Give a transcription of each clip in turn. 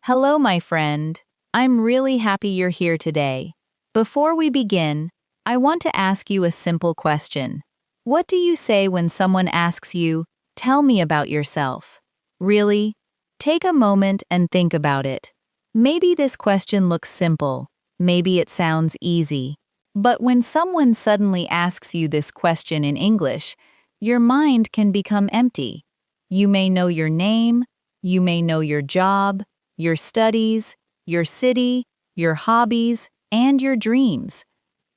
Hello, my friend. I'm really happy you're here today. Before we begin, I want to ask you a simple question. What do you say when someone asks you, "Tell me about yourself"? Really? Take a moment and think about it. Maybe this question looks simple. Maybe it sounds easy. But when someone suddenly asks you this question in English, your mind can become empty. You may know your name, you may know your job, your studies, your city, your hobbies, and your dreams.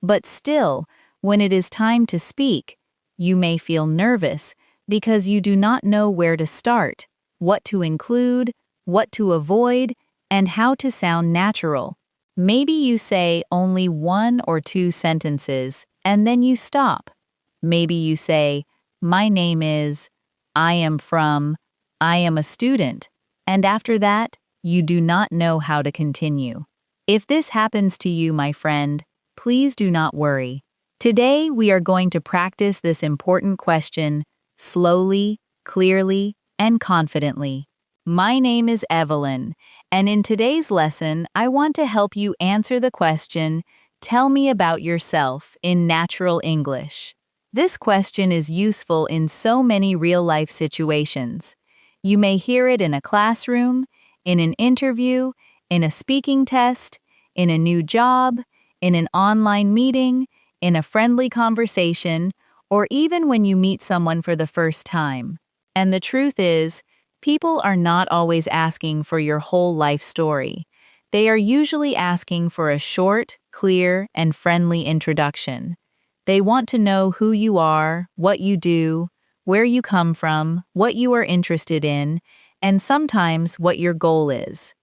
But still, when it is time to speak, you may feel nervous because you do not know where to start, what to include, what to avoid, and how to sound natural. Maybe you say only one or two sentences and then you stop. Maybe you say, "My name is," "I am from," "I am a student," and after that, you do not know how to continue. If this happens to you, my friend, please do not worry. Today, we are going to practice this important question slowly, clearly, and confidently. My name is Evelyn, and in today's lesson, I want to help you answer the question, "Tell me about yourself," in natural English. This question is useful in so many real-life situations. You may hear it in a classroom, in an interview, in a speaking test, in a new job, in an online meeting, in a friendly conversation, or even when you meet someone for the first time. And the truth is, people are not always asking for your whole life story. They are usually asking for a short, clear, and friendly introduction. They want to know who you are, what you do, where you come from, what you are interested in, and sometimes what your goal is.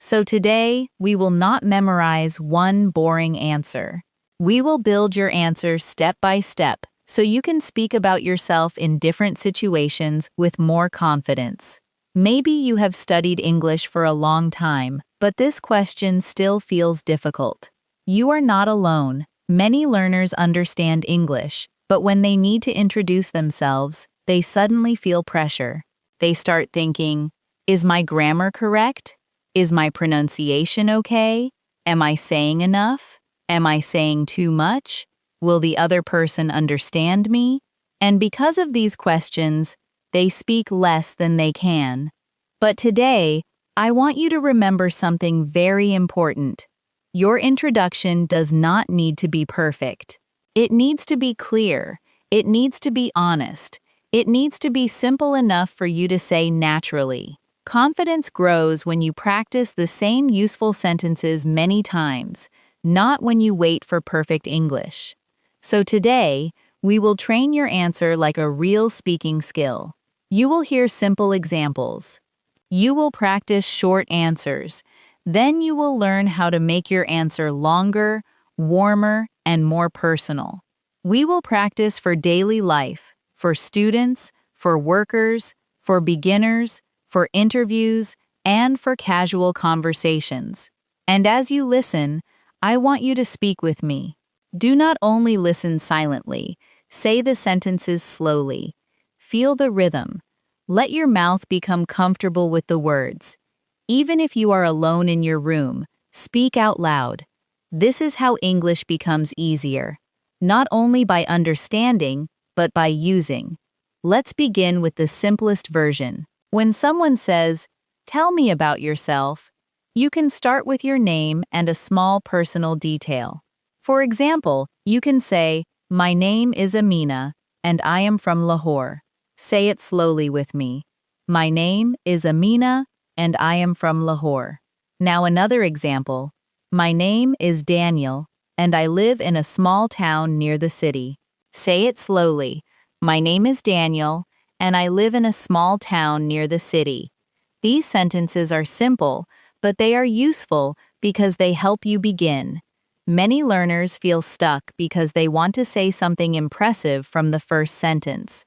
So today, we will not memorize one boring answer. We will build your answer step by step so you can speak about yourself in different situations with more confidence. Maybe you have studied English for a long time, but this question still feels difficult. You are not alone. Many learners understand English, but when they need to introduce themselves, they suddenly feel pressure. They start thinking, "Is my grammar correct? Is my pronunciation okay? Am I saying enough? Am I saying too much? Will the other person understand me?" And because of these questions, they speak less than they can. But today, I want you to remember something very important. Your introduction does not need to be perfect. It needs to be clear. It needs to be honest. It needs to be simple enough for you to say naturally. Confidence grows when you practice the same useful sentences many times, not when you wait for perfect English. So today, we will train your answer like a real speaking skill. You will hear simple examples. You will practice short answers. Then you will learn how to make your answer longer, warmer, and more personal. We will practice for daily life, for students, for workers, for beginners, for interviews, and for casual conversations. And as you listen, I want you to speak with me. Do not only listen silently, say the sentences slowly. Feel the rhythm. Let your mouth become comfortable with the words. Even if you are alone in your room, speak out loud. This is how English becomes easier, not only by understanding, but by using. Let's begin with the simplest version. When someone says, "Tell me about yourself," you can start with your name and a small personal detail. For example, you can say, "My name is Amina, and I am from Lahore." Say it slowly with me. My name is Amina, and I am from Lahore. Now another example. My name is Daniel, and I live in a small town near the city. Say it slowly. My name is Daniel, and I live in a small town near the city. These sentences are simple, but they are useful because they help you begin. Many learners feel stuck because they want to say something impressive from the first sentence.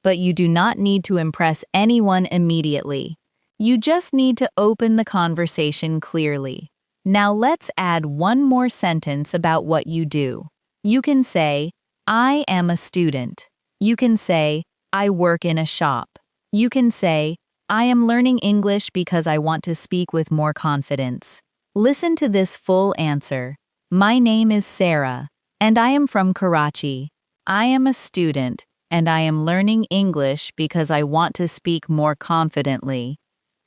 But you do not need to impress anyone immediately. You just need to open the conversation clearly. Now let's add one more sentence about what you do. You can say, "I am a student." You can say, "I work in a shop." You can say, I am learning English because I want to speak with more confidence. Listen to this full answer. My name is Sarah, and I am from Karachi. I am a student, and I am learning English because I want to speak more confidently.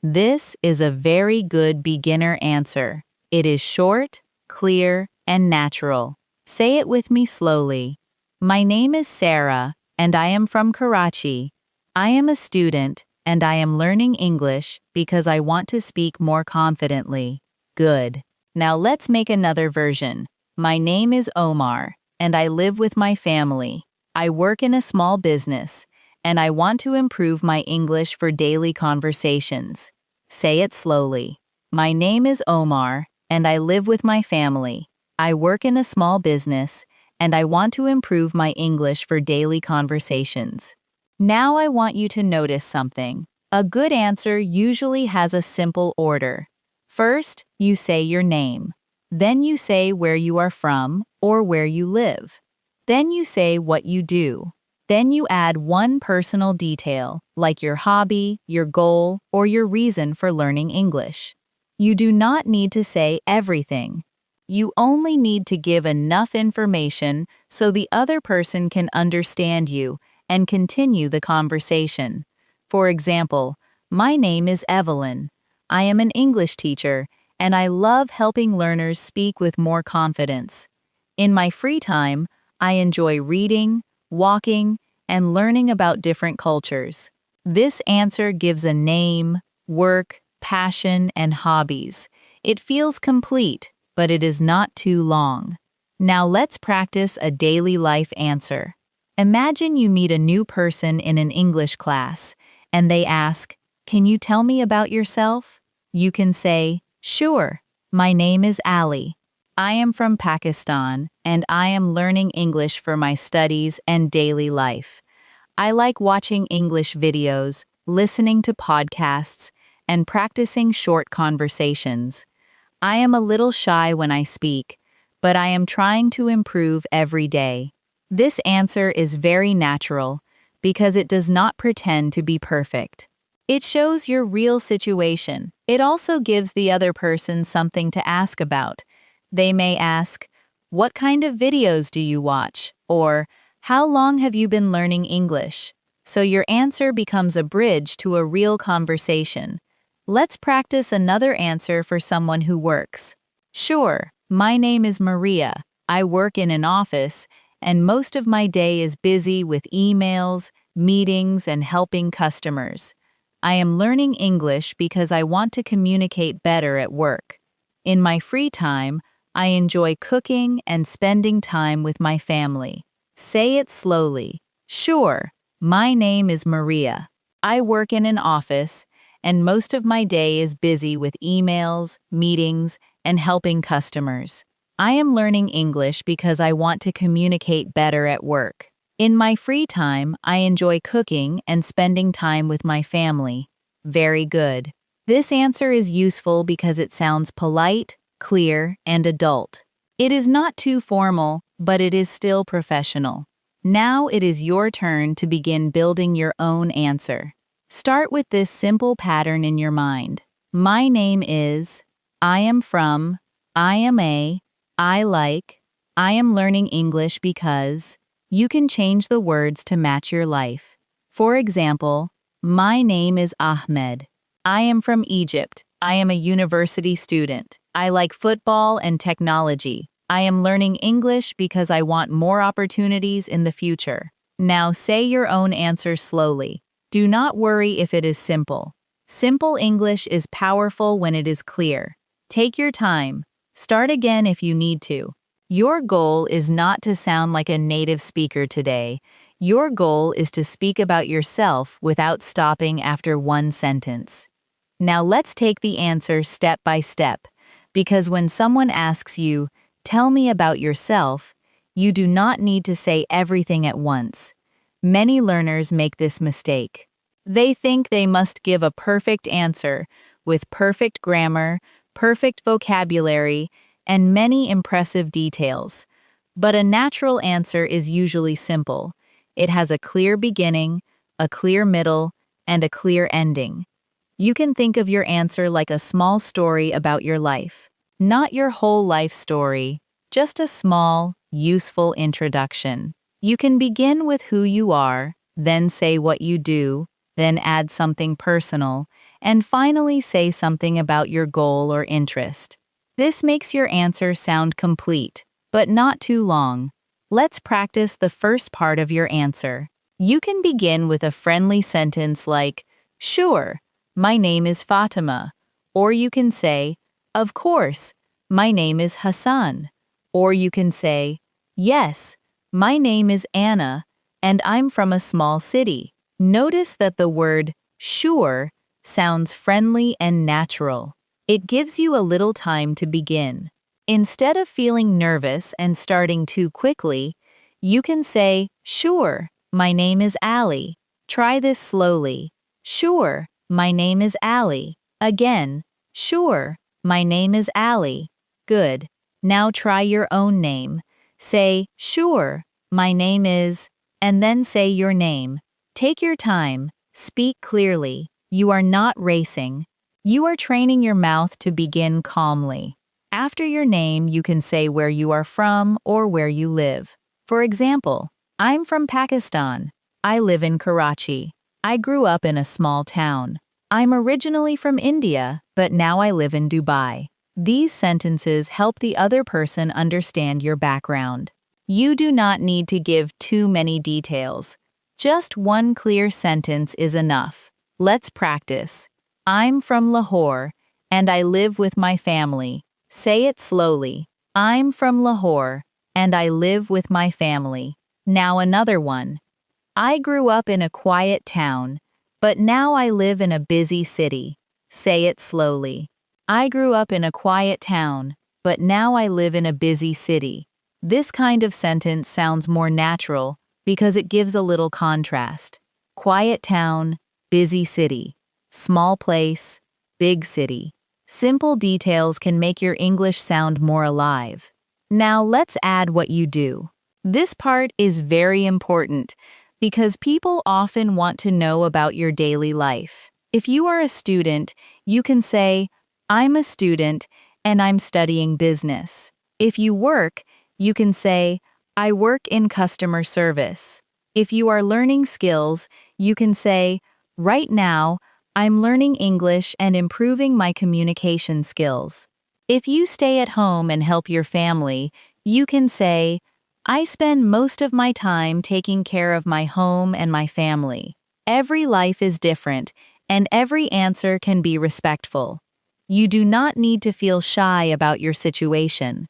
This is a very good beginner answer. It is short, clear, and natural. Say it with me slowly. My name is Sarah, and I am from Karachi. I am a student, and I am learning English because I want to speak more confidently. Good. Now let's make another version. My name is Omar, and I live with my family. I work in a small business, and I want to improve my English for daily conversations. Say it slowly. My name is Omar, and I live with my family. I work in a small business, and I want to improve my English for daily conversations. Now I want you to notice something. A good answer usually has a simple order. First, you say your name. Then you say where you are from or where you live. Then you say what you do. Then you add one personal detail, like your hobby, your goal, or your reason for learning English. You do not need to say everything. You only need to give enough information so the other person can understand you and continue the conversation. For example, my name is Evelyn. I am an English teacher, and I love helping learners speak with more confidence. In my free time, I enjoy reading, walking, and learning about different cultures. This answer gives a name, work, passion, and hobbies. It feels complete, but it is not too long. Now let's practice a daily life answer. Imagine you meet a new person in an English class, and they ask, "Can you tell me about yourself?" You can say, "Sure, my name is Ali. I am from Pakistan, and I am learning English for my studies and daily life. I like watching English videos, listening to podcasts, and practicing short conversations. I am a little shy when I speak, but I am trying to improve every day." This answer is very natural because it does not pretend to be perfect. It shows your real situation. It also gives the other person something to ask about. They may ask, "What kind of videos do you watch?" Or, "How long have you been learning English?" So your answer becomes a bridge to a real conversation. Let's practice another answer for someone who works. Sure, my name is Maria. I work in an office, and most of my day is busy with emails, meetings, and helping customers. I am learning English because I want to communicate better at work. In my free time, I enjoy cooking and spending time with my family. Say it slowly. Sure, my name is Maria. I work in an office, and most of my day is busy with emails, meetings, and helping customers. I am learning English because I want to communicate better at work. In my free time, I enjoy cooking and spending time with my family. Very good. This answer is useful because it sounds polite, clear, and adult. It is not too formal, but it is still professional. Now it is your turn to begin building your own answer. Start with this simple pattern in your mind. My name is, I am from, I am a, I like, I am learning English because. You can change the words to match your life. For example, my name is Ahmed. I am from Egypt. I am a university student. I like football and technology. I am learning English because I want more opportunities in the future. Now say your own answer slowly. Do not worry if it is simple. Simple English is powerful when it is clear. Take your time. Start again if you need to. Your goal is not to sound like a native speaker today. Your goal is to speak about yourself without stopping after one sentence. Now let's take the answer step by step, because when someone asks you, "Tell me about yourself," you do not need to say everything at once. Many learners make this mistake. They think they must give a perfect answer with perfect grammar, perfect vocabulary, and many impressive details. But a natural answer is usually simple. It has a clear beginning, a clear middle, and a clear ending. You can think of your answer like a small story about your life. Not your whole life story, just a small, useful introduction. You can begin with who you are, then say what you do, then add something personal, and finally say something about your goal or interest. This makes your answer sound complete, but not too long. Let's practice the first part of your answer. You can begin with a friendly sentence like, "Sure, my name is Fatima." Or you can say, "Of course, my name is Hassan." Or you can say, "Yes, my name is Anna, and I'm from a small city." Notice that the word sure sounds friendly and natural. It gives you a little time to begin. Instead of feeling nervous and starting too quickly, you can say, "Sure, my name is Allie." Try this slowly. "Sure, my name is Allie." Again, "Sure, my name is Allie." Good. Now try your own name. Say, "Sure, my name is," and then say your name. Take your time. Speak clearly. You are not racing. You are training your mouth to begin calmly. After your name, you can say where you are from or where you live. For example, I'm from Pakistan. I live in Karachi. I grew up in a small town. I'm originally from India, but now I live in Dubai. These sentences help the other person understand your background. You do not need to give too many details. Just one clear sentence is enough. Let's practice. I'm from Lahore, and I live with my family. Say it slowly. I'm from Lahore, and I live with my family. Now another one. I grew up in a quiet town, but now I live in a busy city. Say it slowly. I grew up in a quiet town, but now I live in a busy city. This kind of sentence sounds more natural because it gives a little contrast. Quiet town, busy city. Small place, big city. Simple details can make your English sound more alive. Now let's add what you do. This part is very important because people often want to know about your daily life. If you are a student, you can say, "I'm a student and I'm studying business." If you work, you can say, "I work in customer service." If you are learning skills, you can say, "Right now, I'm learning English and improving my communication skills." If you stay at home and help your family, you can say, "I spend most of my time taking care of my home and my family." Every life is different, and every answer can be respectful. You do not need to feel shy about your situation.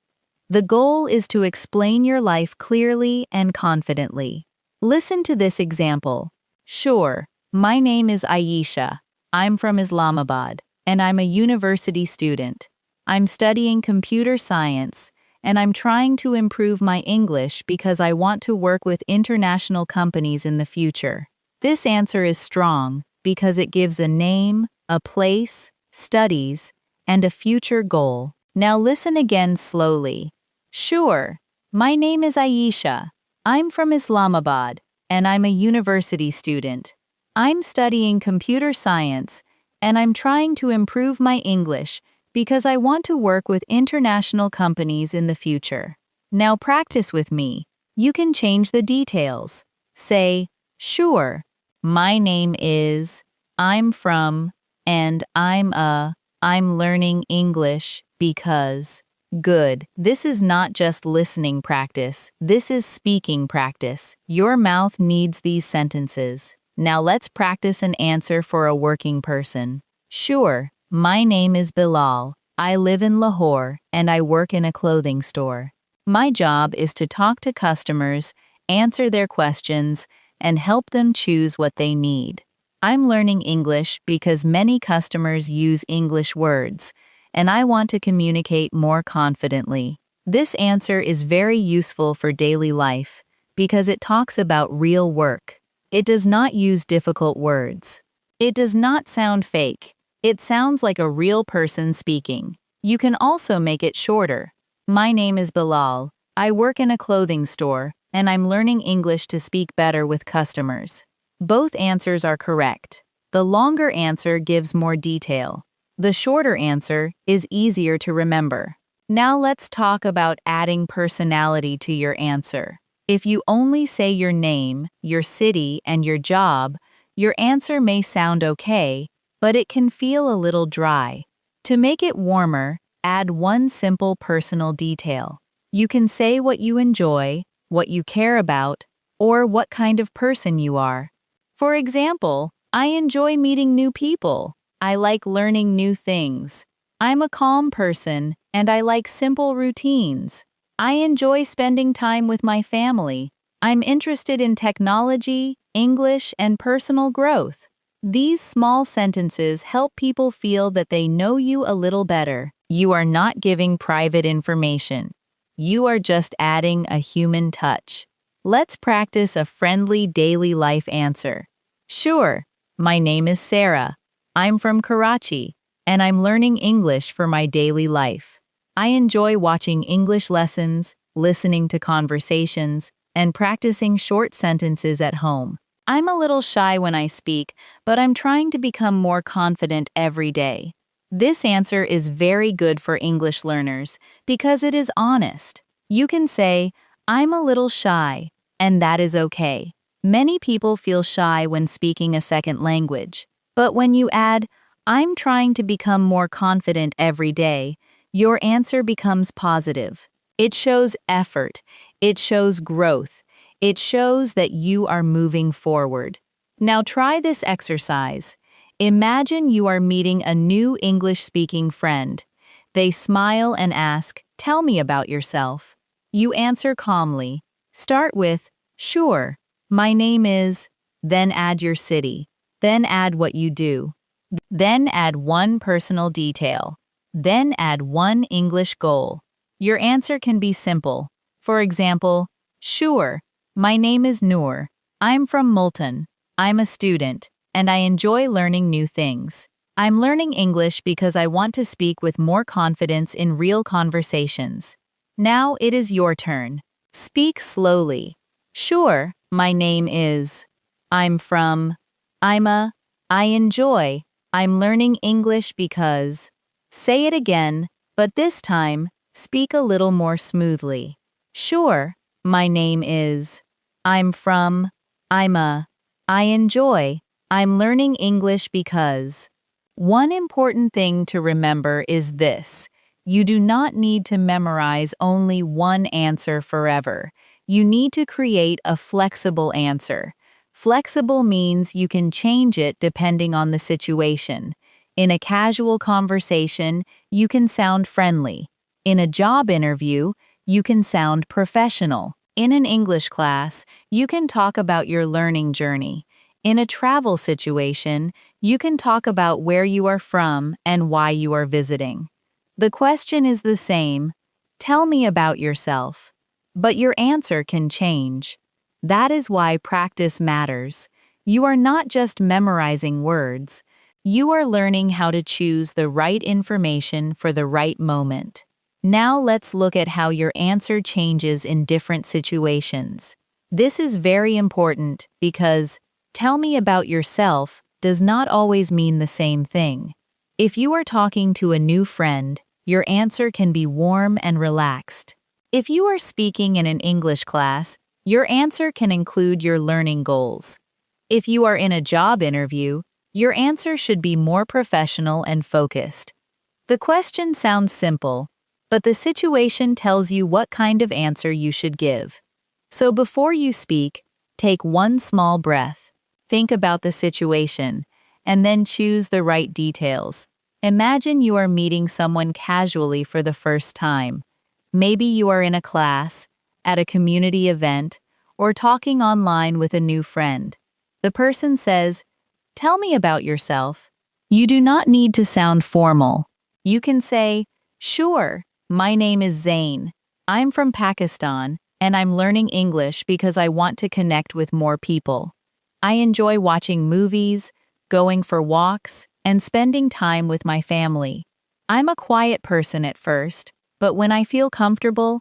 The goal is to explain your life clearly and confidently. Listen to this example. "Sure, my name is Aisha. I'm from Islamabad, and I'm a university student. I'm studying computer science, and I'm trying to improve my English because I want to work with international companies in the future." This answer is strong because it gives a name, a place, studies, and a future goal. Now listen again slowly. "Sure, my name is Aisha. I'm from Islamabad, and I'm a university student. I'm studying computer science, and I'm trying to improve my English because I want to work with international companies in the future." Now practice with me. You can change the details. Say, "Sure, my name is, I'm from, and I'm learning English because." Good. This is not just listening practice. This is speaking practice. Your mouth needs these sentences. Now let's practice an answer for a working person. "Sure, my name is Bilal. I live in Lahore, and I work in a clothing store. My job is to talk to customers, answer their questions, and help them choose what they need. I'm learning English because many customers use English words, and I want to communicate more confidently." This answer is very useful for daily life because it talks about real work. It does not use difficult words. It does not sound fake. It sounds like a real person speaking. You can also make it shorter. "My name is Bilal. I work in a clothing store, and I'm learning English to speak better with customers." Both answers are correct. The longer answer gives more detail. The shorter answer is easier to remember. Now let's talk about adding personality to your answer. If you only say your name, your city, and your job, your answer may sound okay, but it can feel a little dry. To make it warmer, add one simple personal detail. You can say what you enjoy, what you care about, or what kind of person you are. For example, I enjoy meeting new people. I like learning new things. I'm a calm person, and I like simple routines. I enjoy spending time with my family. I'm interested in technology, English, and personal growth. These small sentences help people feel that they know you a little better. You are not giving private information. You are just adding a human touch. Let's practice a friendly daily life answer. Sure, my name is Sarah. I'm from Karachi, and I'm learning English for my daily life. I enjoy watching English lessons, listening to conversations, and practicing short sentences at home. I'm a little shy when I speak, but I'm trying to become more confident every day. This answer is very good for English learners because it is honest. You can say, I'm a little shy, and that is okay. Many people feel shy when speaking a second language. But when you add, I'm trying to become more confident every day, your answer becomes positive. It shows effort. It shows growth. It shows that you are moving forward. Now try this exercise. Imagine you are meeting a new English-speaking friend. They smile and ask, "Tell me about yourself." You answer calmly. Start with, "Sure, my name is," then add your city. Then add what you do. Then add one personal detail. Then add one English goal. Your answer can be simple. For example, "Sure, my name is Noor. I'm from Multan. I'm a student, and I enjoy learning new things. I'm learning English because I want to speak with more confidence in real conversations." Now it is your turn. Speak slowly. Sure, my name is. I'm from. I enjoy. I'm learning English because. Say it again, but this time, speak a little more smoothly. Sure, my name is. I'm from. I enjoy. I'm learning English because. One important thing to remember is this. You do not need to memorize only one answer forever. You need to create a flexible answer. Flexible means you can change it depending on the situation. In a casual conversation, you can sound friendly. In a job interview, you can sound professional. In an English class, you can talk about your learning journey. In a travel situation, you can talk about where you are from and why you are visiting. The question is the same. Tell me about yourself. But your answer can change. That is why practice matters. You are not just memorizing words. You are learning how to choose the right information for the right moment. Now let's look at how your answer changes in different situations. This is very important because "tell me about yourself" does not always mean the same thing. If you are talking to a new friend, your answer can be warm and relaxed. If you are speaking in an English class, your answer can include your learning goals. If you are in a job interview, your answer should be more professional and focused. The question sounds simple, but the situation tells you what kind of answer you should give. So before you speak, take one small breath. Think about the situation, and then choose the right details. Imagine you are meeting someone casually for the first time. Maybe you are in a class, at a community event, or talking online with a new friend. The person says, "Tell me about yourself." You do not need to sound formal. You can say, "Sure, my name is Zain. I'm from Pakistan, and I'm learning English because I want to connect with more people. I enjoy watching movies, going for walks, and spending time with my family. I'm a quiet person at first, but when I feel comfortable,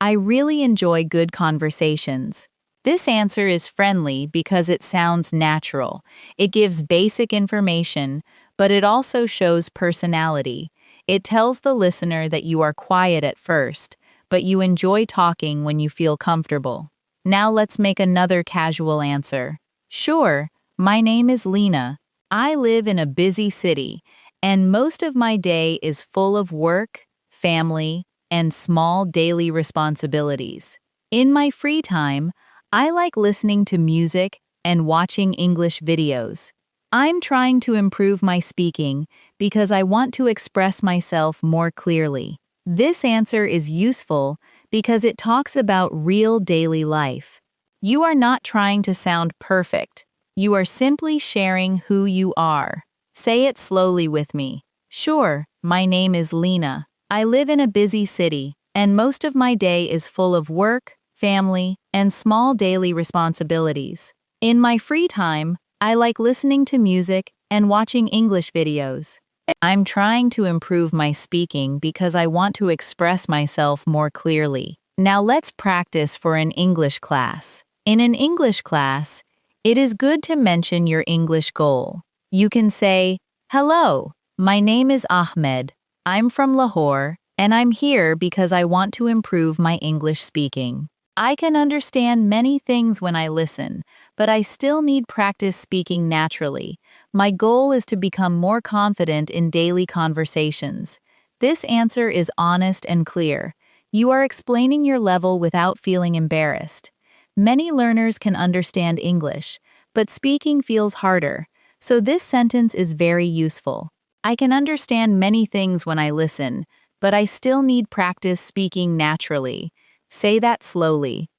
I really enjoy good conversations." This answer is friendly because it sounds natural. It gives basic information, but it also shows personality. It tells the listener that you are quiet at first, but you enjoy talking when you feel comfortable. Now let's make another casual answer. Sure, my name is Lena. I live in a busy city, and most of my day is full of work, family, and small daily responsibilities. In my free time, I like listening to music and watching English videos. I'm trying to improve my speaking because I want to express myself more clearly. This answer is useful because it talks about real daily life. You are not trying to sound perfect. You are simply sharing who you are. Say it slowly with me. Sure, my name is Lena. I live in a busy city, and most of my day is full of work, family, and small daily responsibilities. In my free time, I like listening to music and watching English videos. I'm trying to improve my speaking because I want to express myself more clearly. Now let's practice for an English class. In an English class, it is good to mention your English goal. You can say, "Hello, my name is Ahmed. I'm from Lahore, and I'm here because I want to improve my English speaking. I can understand many things when I listen, but I still need practice speaking naturally. My goal is to become more confident in daily conversations." This answer is honest and clear. You are explaining your level without feeling embarrassed. Many learners can understand English, but speaking feels harder, so this sentence is very useful. I can understand many things when I listen, but I still need practice speaking naturally. Say that slowly.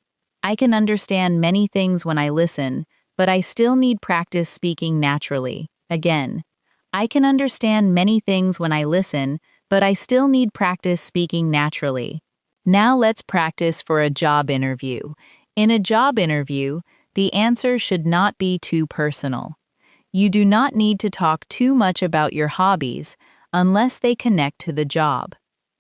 I can understand many things when I listen, but I still need practice speaking naturally. Again. I can understand many things when I listen, but I still need practice speaking naturally. Now let's practice for a job interview. In a job interview, the answer should not be too personal. You do not need to talk too much about your hobbies unless they connect to the job.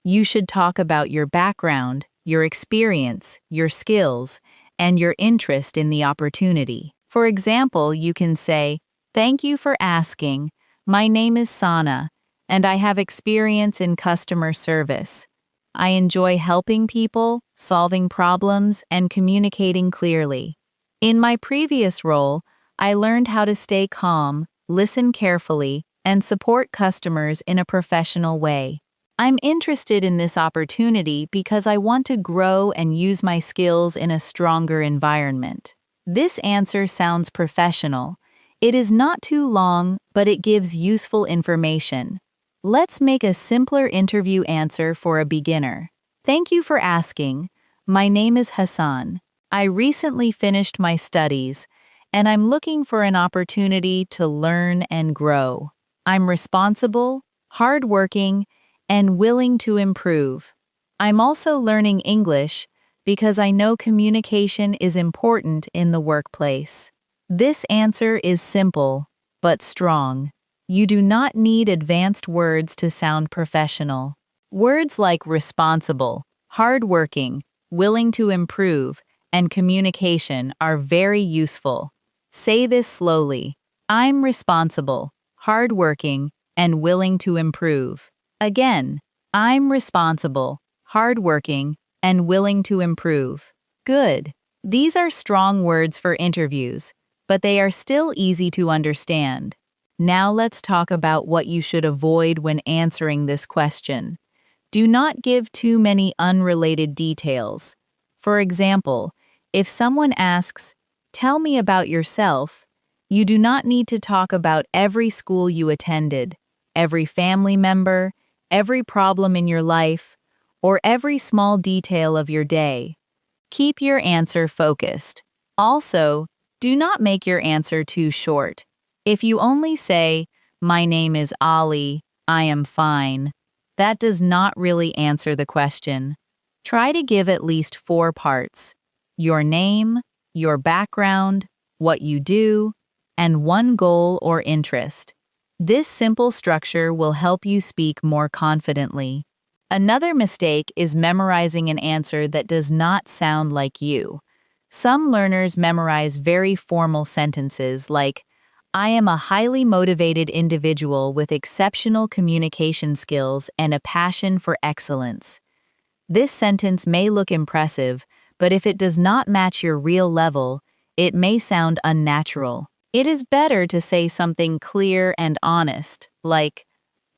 You should talk about your background, your experience, your skills, and your interest in the opportunity. For example, you can say, "Thank you for asking. My name is Sana, and I have experience in customer service. I enjoy helping people, solving problems, and communicating clearly. In my previous role, I learned how to stay calm, listen carefully, and support customers in a professional way. I'm interested in this opportunity because I want to grow and use my skills in a stronger environment." This answer sounds professional. It is not too long, but it gives useful information. Let's make a simpler interview answer for a beginner. Thank you for asking. My name is Hassan. I recently finished my studies, and I'm looking for an opportunity to learn and grow. I'm responsible, hardworking, and willing to improve. I'm also learning English because I know communication is important in the workplace. This answer is simple, but strong. You do not need advanced words to sound professional. Words like responsible, hardworking, willing to improve, and communication are very useful. Say this slowly. I'm responsible, hardworking, and willing to improve. Again, I'm responsible, hardworking, and willing to improve. Good. These are strong words for interviews, but they are still easy to understand. Now let's talk about what you should avoid when answering this question. Do not give too many unrelated details. For example, if someone asks, "Tell me about yourself," you do not need to talk about every school you attended, every family member, every problem in your life, or every small detail of your day. Keep your answer focused. Also, do not make your answer too short. If you only say, "My name is Ali, I am fine," that does not really answer the question. Try to give at least 4 parts: your name, your background, what you do, and one goal or interest. This simple structure will help you speak more confidently. Another mistake is memorizing an answer that does not sound like you. Some learners memorize very formal sentences like, I am a highly motivated individual with exceptional communication skills and a passion for excellence. This sentence may look impressive, but if it does not match your real level, it may sound unnatural. It is better to say something clear and honest, like,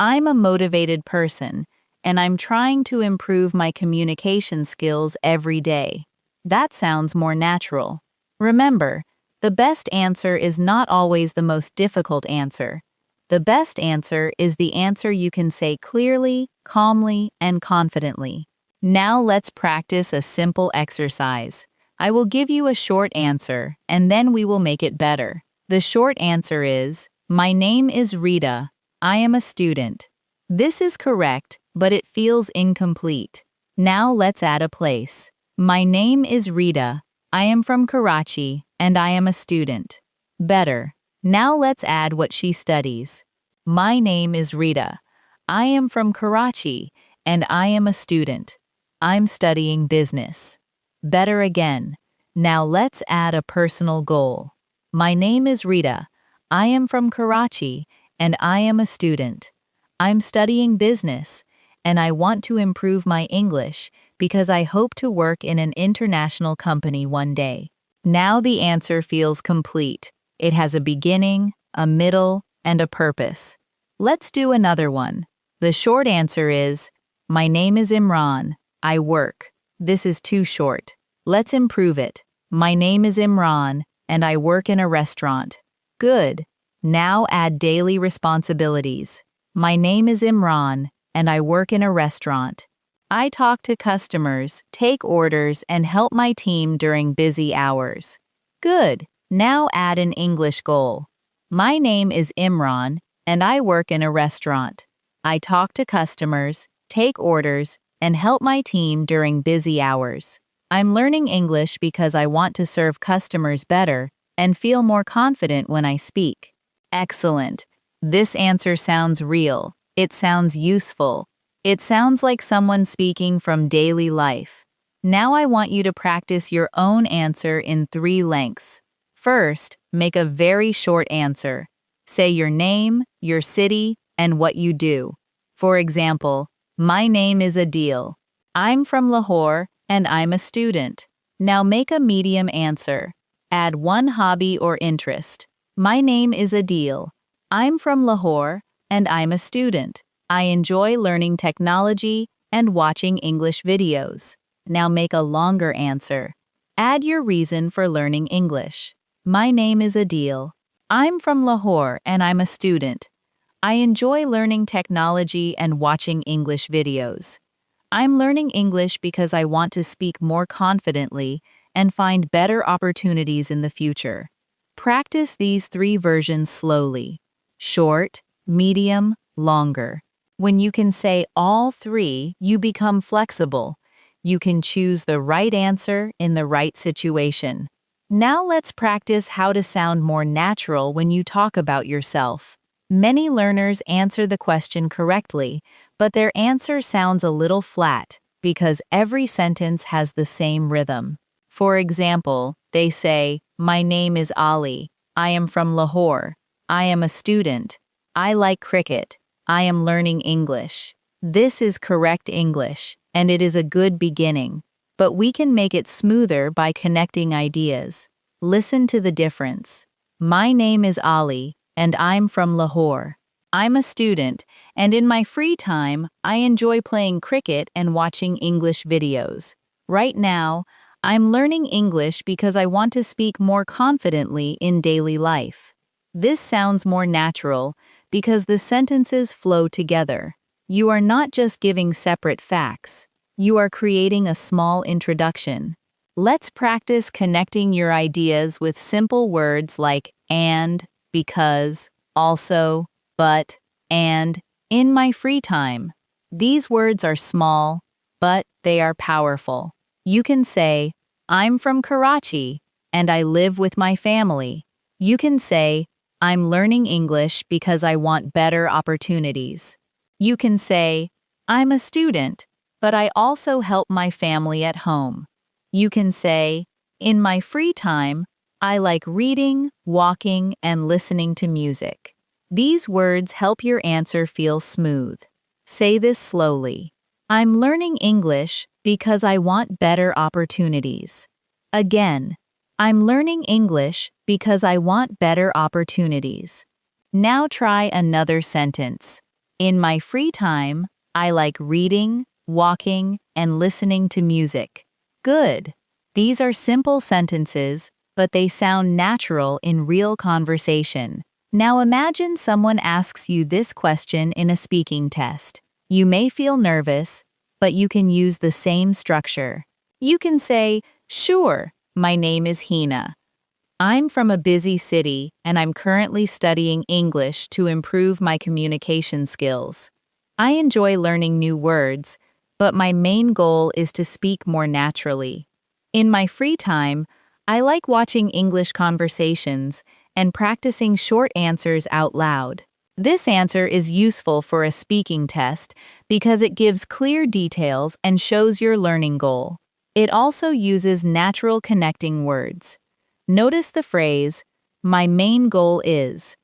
I'm a motivated person, and I'm trying to improve my communication skills every day. That sounds more natural. Remember, the best answer is not always the most difficult answer. The best answer is the answer you can say clearly, calmly, and confidently. Now let's practice a simple exercise. I will give you a short answer, and then we will make it better. The short answer is, my name is Rita. I am a student. This is correct, but it feels incomplete. Now let's add a place. My name is Rita. I am from Karachi, and I am a student. Better. Now let's add what she studies. My name is Rita. I am from Karachi, and I am a student. I'm studying business. Better again. Now let's add a personal goal. My name is Rita. I am from Karachi, and I am a student. I'm studying business, and I want to improve my English because I hope to work in an international company one day. Now the answer feels complete. It has a beginning, a middle, and a purpose. Let's do another one. The short answer is, my name is Imran. I work. This is too short. Let's improve it. My name is Imran, and I work in a restaurant. Good. Now add daily responsibilities. My name is Imran, and I work in a restaurant. I talk to customers, take orders, and help my team during busy hours. Good. Now add an English goal. My name is Imran, and I work in a restaurant. I talk to customers, take orders, and help my team during busy hours. I'm learning English because I want to serve customers better and feel more confident when I speak. Excellent. This answer sounds real. It sounds useful. It sounds like someone speaking from daily life. Now I want you to practice your own answer in 3 lengths. First, make a very short answer. Say your name, your city, and what you do. For example, my name is Adil. I'm from Lahore, and I'm a student. Now make a medium answer. Add 1 hobby or interest. My name is Adil. I'm from Lahore, and I'm a student. I enjoy learning technology and watching English videos. Now make a longer answer. Add your reason for learning English. My name is Adil. I'm from Lahore, and I'm a student. I enjoy learning technology and watching English videos. I'm learning English because I want to speak more confidently and find better opportunities in the future. Practice these 3 versions slowly: short, medium, longer. When you can say all 3, you become flexible. You can choose the right answer in the right situation. Now let's practice how to sound more natural when you talk about yourself. Many learners answer the question correctly, but their answer sounds a little flat because every sentence has the same rhythm. For example, they say, my name is Ali. I am from Lahore. I am a student. I like cricket. I am learning English. This is correct English, and it is a good beginning. But we can make it smoother by connecting ideas. Listen to the difference. My name is Ali, and I'm from Lahore. I'm a student, and in my free time, I enjoy playing cricket and watching English videos. Right now, I'm learning English because I want to speak more confidently in daily life. This sounds more natural because the sentences flow together. You are not just giving separate facts. You are creating a small introduction. Let's practice connecting your ideas with simple words like and, because, also, but, and, in my free time. These words are small, but they are powerful. You can say, I'm from Karachi, and I live with my family. You can say, I'm learning English because I want better opportunities. You can say, I'm a student, but I also help my family at home. You can say, In my free time, I like reading, walking, and listening to music. These words help your answer feel smooth. Say this slowly. I'm learning English because I want better opportunities. Again, I'm learning English because I want better opportunities. Now try another sentence. In my free time, I like reading, walking, and listening to music. Good. These are simple sentences, but they sound natural in real conversation. Now imagine someone asks you this question in a speaking test. You may feel nervous, but you can use the same structure. You can say, "Sure, my name is Hina. I'm from a busy city and I'm currently studying English to improve my communication skills. I enjoy learning new words, but my main goal is to speak more naturally. In my free time, I like watching English conversations and practicing short answers out loud." This answer is useful for a speaking test because it gives clear details and shows your learning goal. It also uses natural connecting words. Notice the phrase, "My main goal is."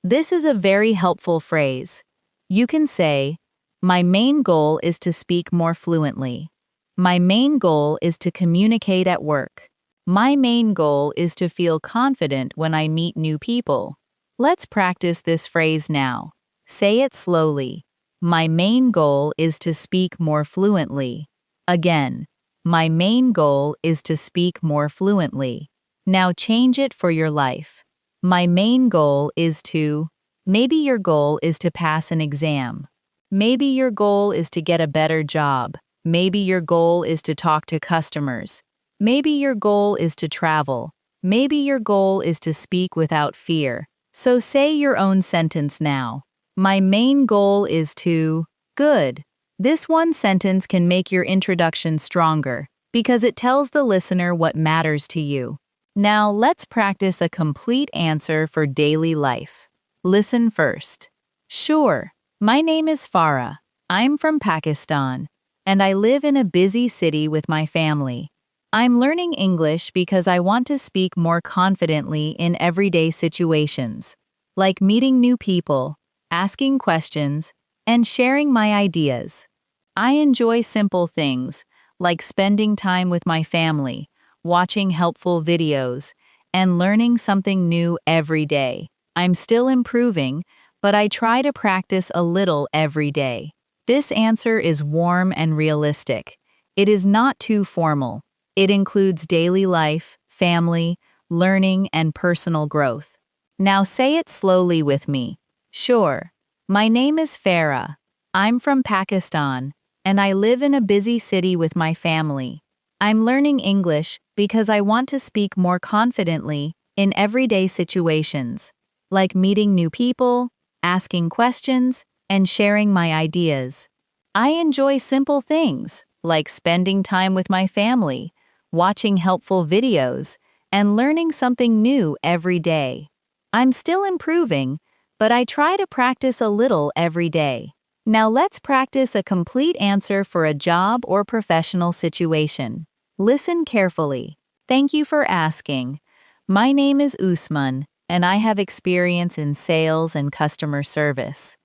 This is a very helpful phrase. You can say, "My main goal is to speak more fluently. My main goal is to communicate at work. My main goal is to feel confident when I meet new people." Let's practice this phrase now. Say it slowly. My main goal is to speak more fluently. Again, my main goal is to speak more fluently. Now change it for your life. My main goal is to. Maybe your goal is to pass an exam. Maybe your goal is to get a better job. Maybe your goal is to talk to customers. Maybe your goal is to travel. Maybe your goal is to speak without fear. So say your own sentence now. My main goal is to. Good. This one sentence can make your introduction stronger because it tells the listener what matters to you. Now let's practice a complete answer for daily life. Listen first. Sure, my name is Farah. I'm from Pakistan, and I live in a busy city with my family. I'm learning English because I want to speak more confidently in everyday situations, like meeting new people, asking questions, and sharing my ideas. I enjoy simple things, like spending time with my family, watching helpful videos, and learning something new every day. I'm still improving, but I try to practice a little every day. This answer is warm and realistic. It is not too formal. It includes daily life, family, learning, and personal growth. Now say it slowly with me. Sure. My name is Farah. I'm from Pakistan, and I live in a busy city with my family. I'm learning English because I want to speak more confidently in everyday situations, like meeting new people, asking questions, and sharing my ideas. I enjoy simple things, like spending time with my family, watching helpful videos, and learning something new every day. I'm still improving, but I try to practice a little every day. Now let's practice a complete answer for a job or professional situation. Listen carefully. Thank you for asking. My name is Usman, and I have experience in sales and customer service.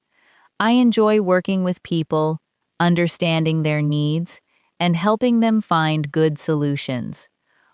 I enjoy working with people, understanding their needs, and helping them find good solutions.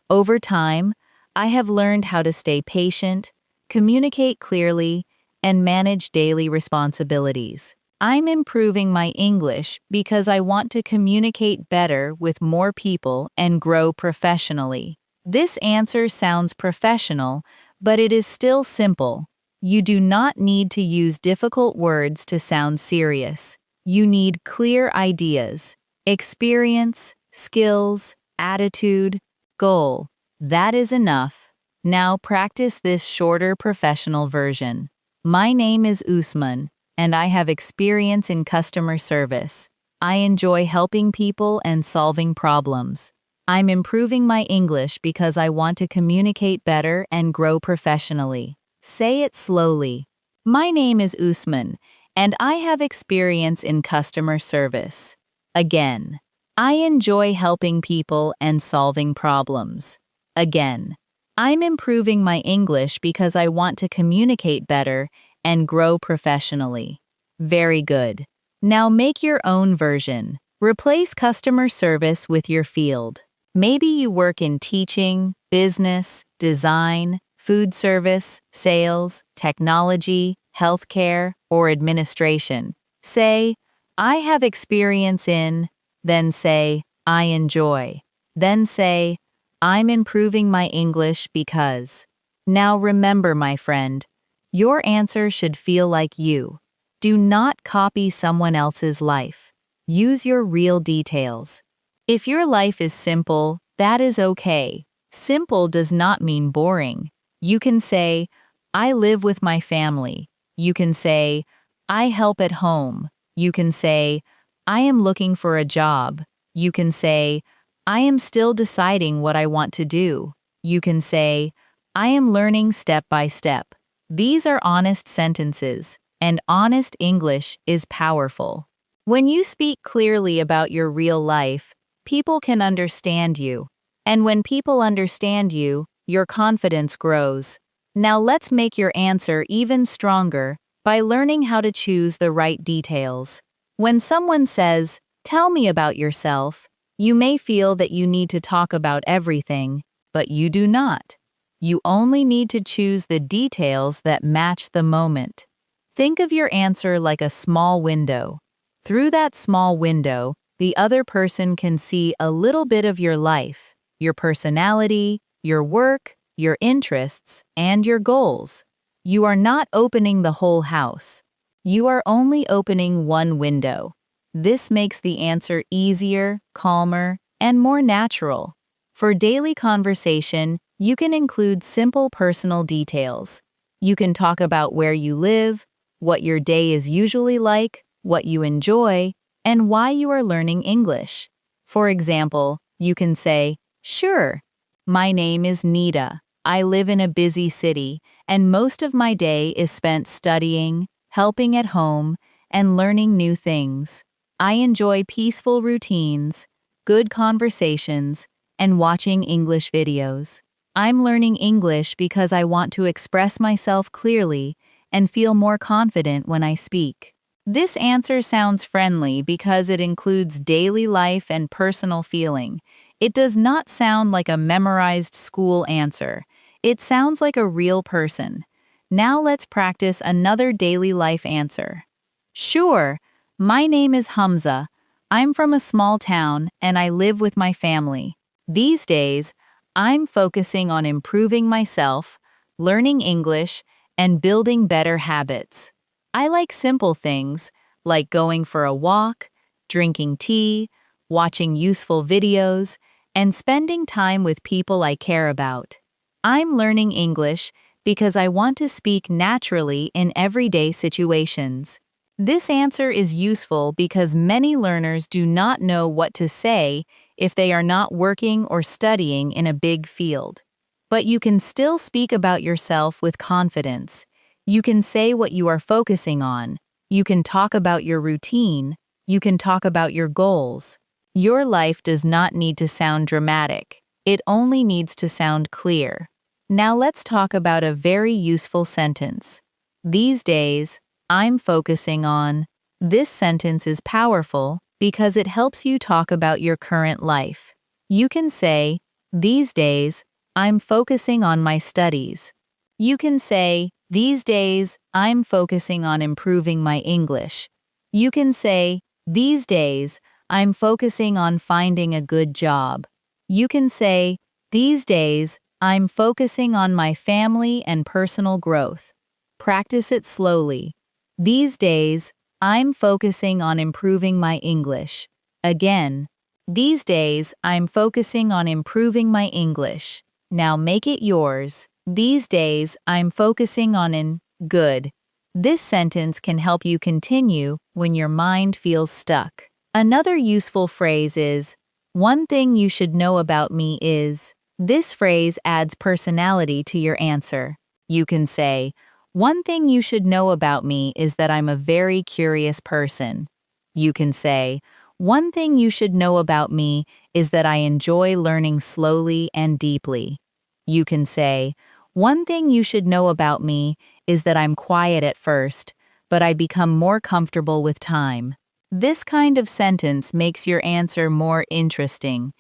Over time, I have learned how to stay patient, communicate clearly, and manage daily responsibilities. I'm improving my English because I want to communicate better with more people and grow professionally. This answer sounds professional, but it is still simple. You do not need to use difficult words to sound serious. You need clear ideas, experience, skills, attitude, goal. That is enough. Now practice this shorter professional version. My name is Usman, and I have experience in customer service. I enjoy helping people and solving problems. I'm improving my English because I want to communicate better and grow professionally. Say it slowly. My name is Usman, and I have experience in customer service. Again, I enjoy helping people and solving problems. Again, I'm improving my English because I want to communicate better and grow professionally. Very good. Now make your own version. Replace customer service with your field. Maybe you work in teaching, business, design, food service, sales, technology, healthcare, or administration. Say, I have experience in, then say, I enjoy. Then say, I'm improving my English because. Now remember, my friend, your answer should feel like you. Do not copy someone else's life. Use your real details. If your life is simple, that is okay. Simple does not mean boring. You can say, I live with my family. You can say, I help at home. You can say, I am looking for a job. You can say, I am still deciding what I want to do. You can say, I am learning step by step. These are honest sentences, and honest English is powerful. When you speak clearly about your real life, people can understand you. And when people understand you, your confidence grows. Now let's make your answer even stronger by learning how to choose the right details. When someone says, tell me about yourself, you may feel that you need to talk about everything, but you do not. You only need to choose the details that match the moment. Think of your answer like a small window. Through that small window, the other person can see a little bit of your life, your personality, your work, your interests, and your goals. You are not opening the whole house. You are only opening one window. This makes the answer easier, calmer, and more natural. For daily conversation, you can include simple personal details. You can talk about where you live, what your day is usually like, what you enjoy, and why you are learning English. For example, you can say, sure, my name is Nita. I live in a busy city, and most of my day is spent studying, helping at home, and learning new things. I enjoy peaceful routines, good conversations, and watching English videos. I'm learning English because I want to express myself clearly and feel more confident when I speak. This answer sounds friendly because it includes daily life and personal feeling. It does not sound like a memorized school answer. It sounds like a real person. Now let's practice another daily life answer. Sure, my name is Hamza. I'm from a small town and I live with my family. These days, I'm focusing on improving myself, learning English, and building better habits. I like simple things, like going for a walk, drinking tea, watching useful videos, and spending time with people I care about. I'm learning English because I want to speak naturally in everyday situations. This answer is useful because many learners do not know what to say if they are not working or studying in a big field. But you can still speak about yourself with confidence. You can say what you are focusing on. You can talk about your routine. You can talk about your goals. Your life does not need to sound dramatic. It only needs to sound clear. Now let's talk about a very useful sentence. These days, I'm focusing on. This sentence is powerful because it helps you talk about your current life. You can say, these days, I'm focusing on my studies. You can say, these days, I'm focusing on improving my English. You can say, these days, I'm focusing on finding a good job. You can say, these days, I'm focusing on my family and personal growth. Practice it slowly. These days, I'm focusing on improving my English. Again, these days, I'm focusing on improving my English. Now make it yours. These days, I'm focusing on good. This sentence can help you continue when your mind feels stuck. Another useful phrase is, one thing you should know about me is. This phrase adds personality to your answer. You can say, one thing you should know about me is that I'm a very curious person. You can say, one thing you should know about me is that I enjoy learning slowly and deeply. You can say, "One thing you should know about me is that I'm quiet at first, but I become more comfortable with time." This kind of sentence makes your answer more interesting.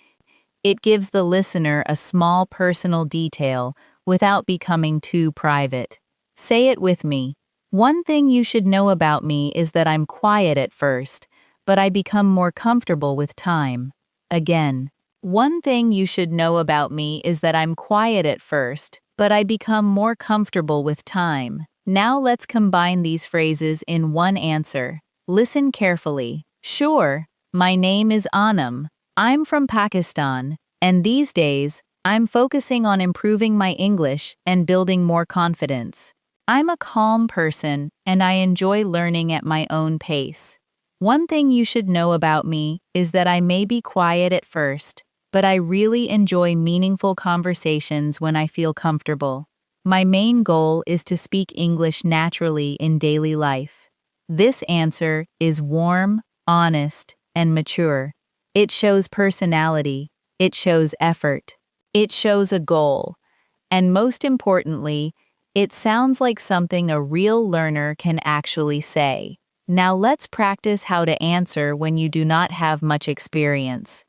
It gives the listener a small personal detail without becoming too private. Say it with me. One thing you should know about me is that I'm quiet at first, but I become more comfortable with time. Again, one thing you should know about me is that I'm quiet at first, but I become more comfortable with time. Now let's combine these phrases in one answer. Listen carefully. Sure, my name is Anam. I'm from Pakistan, and these days, I'm focusing on improving my English and building more confidence. I'm a calm person, and I enjoy learning at my own pace. One thing you should know about me is that I may be quiet at first, but I really enjoy meaningful conversations when I feel comfortable. My main goal is to speak English naturally in daily life. This answer is warm, honest, and mature. It shows personality, it shows effort, it shows a goal, and most importantly, it sounds like something a real learner can actually say. Now let's practice how to answer when you do not have much experience.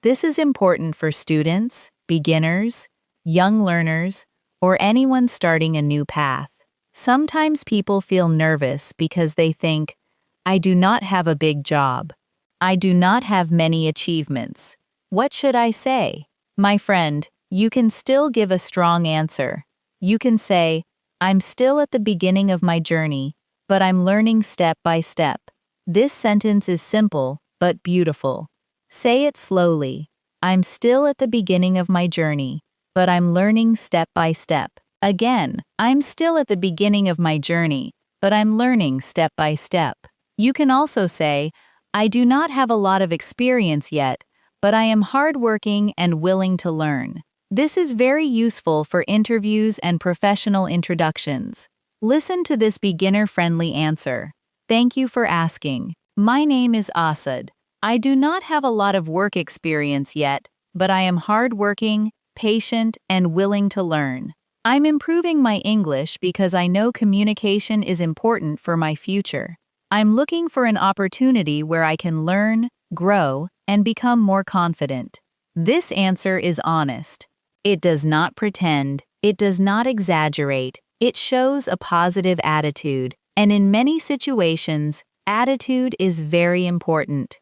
This is important for students, beginners, young learners, or anyone starting a new path. Sometimes people feel nervous because they think, "I do not have a big job. I do not have many achievements. What should I say?" My friend, you can still give a strong answer. You can say, "I'm still at the beginning of my journey, but I'm learning step by step." This sentence is simple, but beautiful. Say it slowly. I'm still at the beginning of my journey, but I'm learning step by step. Again, I'm still at the beginning of my journey, but I'm learning step by step. You can also say, I do not have a lot of experience yet, but I am hardworking and willing to learn. This is very useful for interviews and professional introductions. Listen to this beginner-friendly answer. Thank you for asking. My name is Asad. I do not have a lot of work experience yet, but I am hardworking, patient, and willing to learn. I'm improving my English because I know communication is important for my future. I'm looking for an opportunity where I can learn, grow, and become more confident. This answer is honest. It does not pretend, it does not exaggerate, it shows a positive attitude, and in many situations, attitude is very important.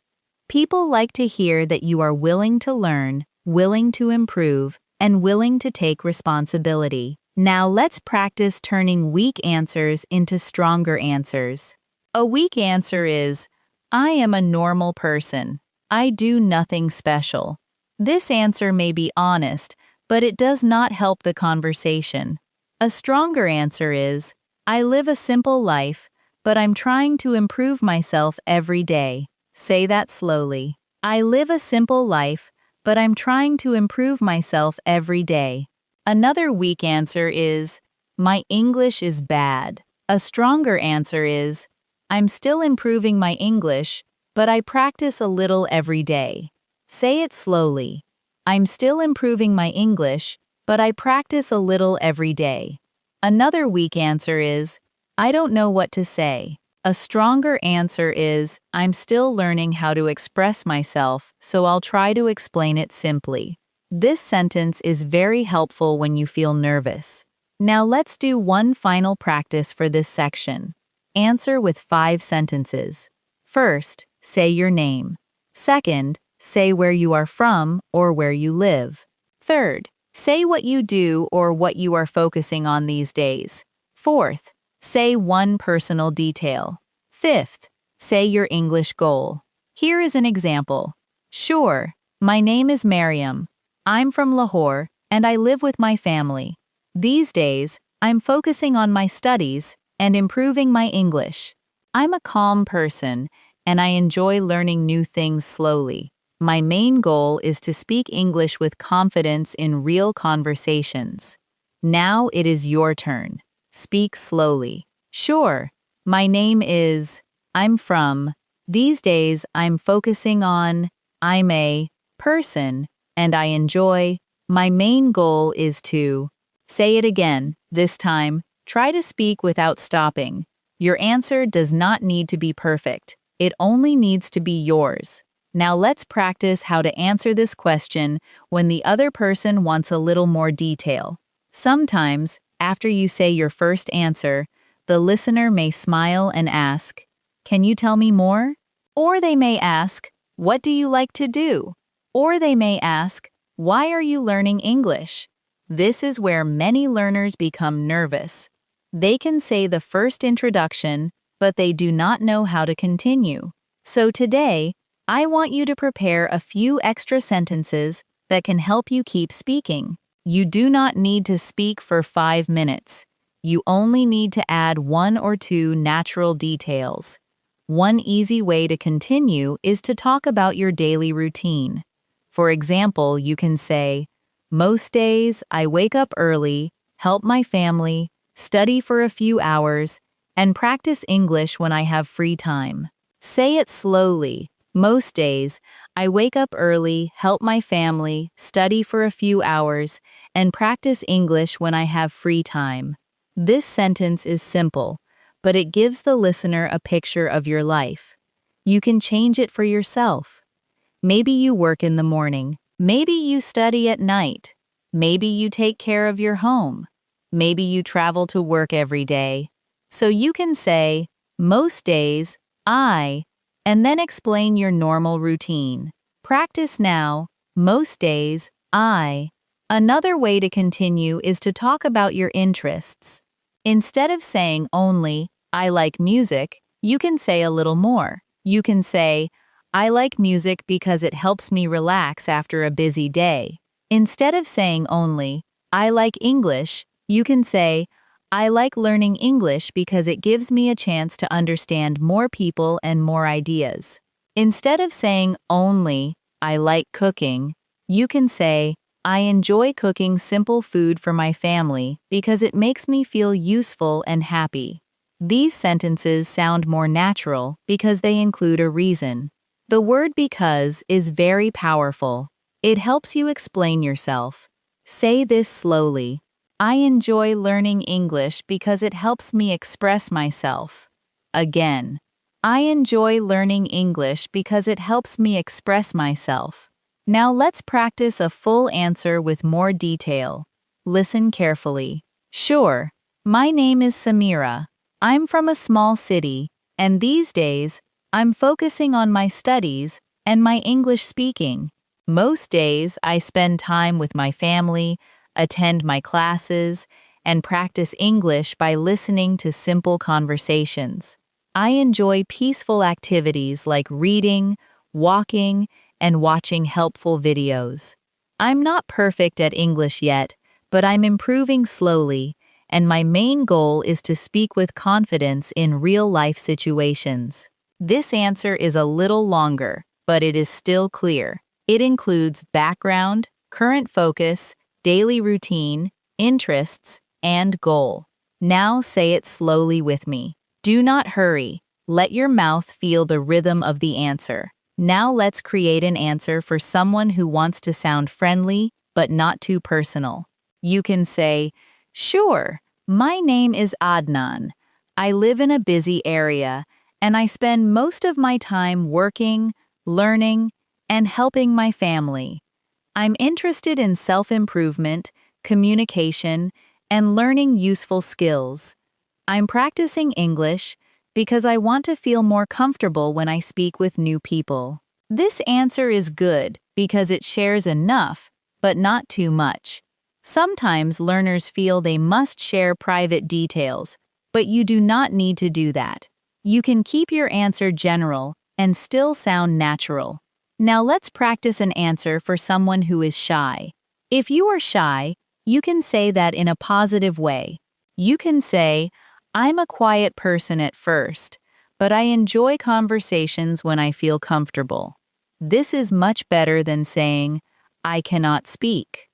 People like to hear that you are willing to learn, willing to improve, and willing to take responsibility. Now let's practice turning weak answers into stronger answers. A weak answer is, I am a normal person. I do nothing special. This answer may be honest, but it does not help the conversation. A stronger answer is, I live a simple life, but I'm trying to improve myself every day. Say that slowly. I live a simple life, but I'm trying to improve myself every day. Another weak answer is, my English is bad. A stronger answer is, I'm still improving my English, but I practice a little every day. Say it slowly. I'm still improving my English, but I practice a little every day. Another weak answer is, I don't know what to say. A stronger answer is, I'm still learning how to express myself, so I'll try to explain it simply. This sentence is very helpful when you feel nervous. Now let's do one final practice for this section. Answer with 5 sentences. First, say your name. Second, say where you are from or where you live. Third, say what you do or what you are focusing on these days. Fourth, say one personal detail. Fifth, say your English goal. Here is an example. Sure, my name is Mariam. I'm from Lahore, and I live with my family. These days, I'm focusing on my studies and improving my English. I'm a calm person, and I enjoy learning new things slowly. My main goal is to speak English with confidence in real conversations. Now it is your turn. Speak slowly. Sure, my name is, I'm from, these days I'm focusing on, I'm a person, and I enjoy My main goal is to. Say it again. This time, try to speak without stopping. Your answer does not need to be perfect. It only needs to be yours. Now let's practice how to answer this question when the other person wants a little more detail. Sometimes, after you say your first answer, the listener may smile and ask, "Can you tell me more?" Or they may ask, "What do you like to do?" Or they may ask, "Why are you learning English?" This is where many learners become nervous. They can say the first introduction, but they do not know how to continue. So today, I want you to prepare a few extra sentences that can help you keep speaking. You do not need to speak for 5 minutes. You only need to add 1 or 2 natural details. One easy way to continue is to talk about your daily routine. For example, you can say, "Most days, I wake up early, help my family, study for a few hours, and practice English when I have free time." Say it slowly. Most days, I wake up early, help my family, study for a few hours, and practice English when I have free time. This sentence is simple, but it gives the listener a picture of your life. You can change it for yourself. Maybe you work in the morning. Maybe you study at night. Maybe you take care of your home. Maybe you travel to work every day. So you can say, "Most days, I," and then explain your normal routine. Practice now. Most days, I. Another way to continue is to talk about your interests. Instead of saying only, "I like music," you can say a little more. You can say, "I like music because it helps me relax after a busy day." Instead of saying only, "I like English," you can say, "I like learning English because it gives me a chance to understand more people and more ideas." Instead of saying only, "I like cooking," you can say, "I enjoy cooking simple food for my family because it makes me feel useful and happy." These sentences sound more natural because they include a reason. The word because is very powerful. It helps you explain yourself. Say this slowly. I enjoy learning English because it helps me express myself. Again. I enjoy learning English because it helps me express myself. Now let's practice a full answer with more detail. Listen carefully. Sure. My name is Samira. I'm from a small city, and these days, I'm focusing on my studies and my English speaking. Most days, I spend time with my family, attend my classes, and practice English by listening to simple conversations. I enjoy peaceful activities like reading, walking, and watching helpful videos. I'm not perfect at English yet, but I'm improving slowly, and my main goal is to speak with confidence in real-life situations. This answer is a little longer, but it is still clear. It includes background, current focus, daily routine, interests, and goal. Now say it slowly with me. Do not hurry. Let your mouth feel the rhythm of the answer. Now let's create an answer for someone who wants to sound friendly, but not too personal. You can say, "Sure, my name is Adnan. I live in a busy area, and I spend most of my time working, learning, and helping my family. I'm interested in self-improvement, communication, and learning useful skills. I'm practicing English because I want to feel more comfortable when I speak with new people." This answer is good because it shares enough, but not too much. Sometimes learners feel they must share private details, but you do not need to do that. You can keep your answer general and still sound natural. Now let's practice an answer for someone who is shy. If you are shy, you can say that in a positive way. You can say, "I'm a quiet person at first, but I enjoy conversations when I feel comfortable." This is much better than saying, "I cannot speak."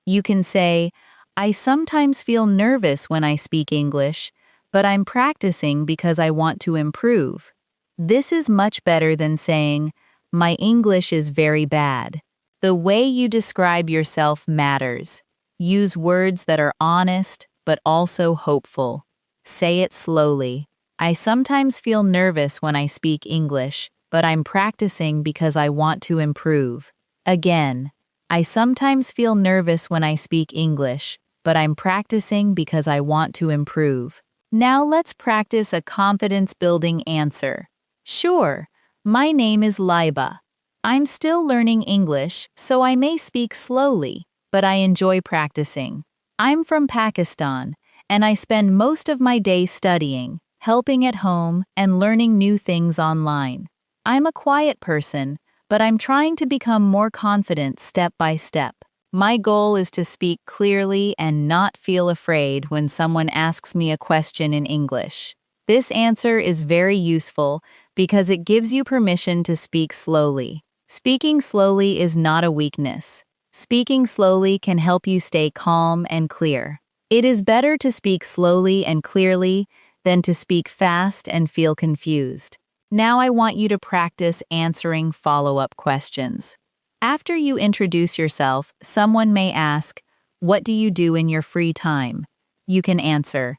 You can say, "I sometimes feel nervous when I speak English, but I'm practicing because I want to improve." This is much better than saying, "My English is very bad." The way you describe yourself matters. Use words that are honest, but also hopeful. Say it slowly. I sometimes feel nervous when I speak English, but I'm practicing because I want to improve. Again, I sometimes feel nervous when I speak English, but I'm practicing because I want to improve. Now let's practice a confidence-building answer. Sure, my name is Liba. I'm still learning English, so I may speak slowly, but I enjoy practicing. I'm from Pakistan, and I spend most of my day studying, helping at home, and learning new things online. I'm a quiet person, but I'm trying to become more confident step by step. My goal is to speak clearly and not feel afraid when someone asks me a question in English. This answer is very useful because it gives you permission to speak slowly. Speaking slowly is not a weakness. Speaking slowly can help you stay calm and clear. It is better to speak slowly and clearly than to speak fast and feel confused. Now I want you to practice answering follow-up questions. After you introduce yourself, someone may ask, "What do you do in your free time?" You can answer,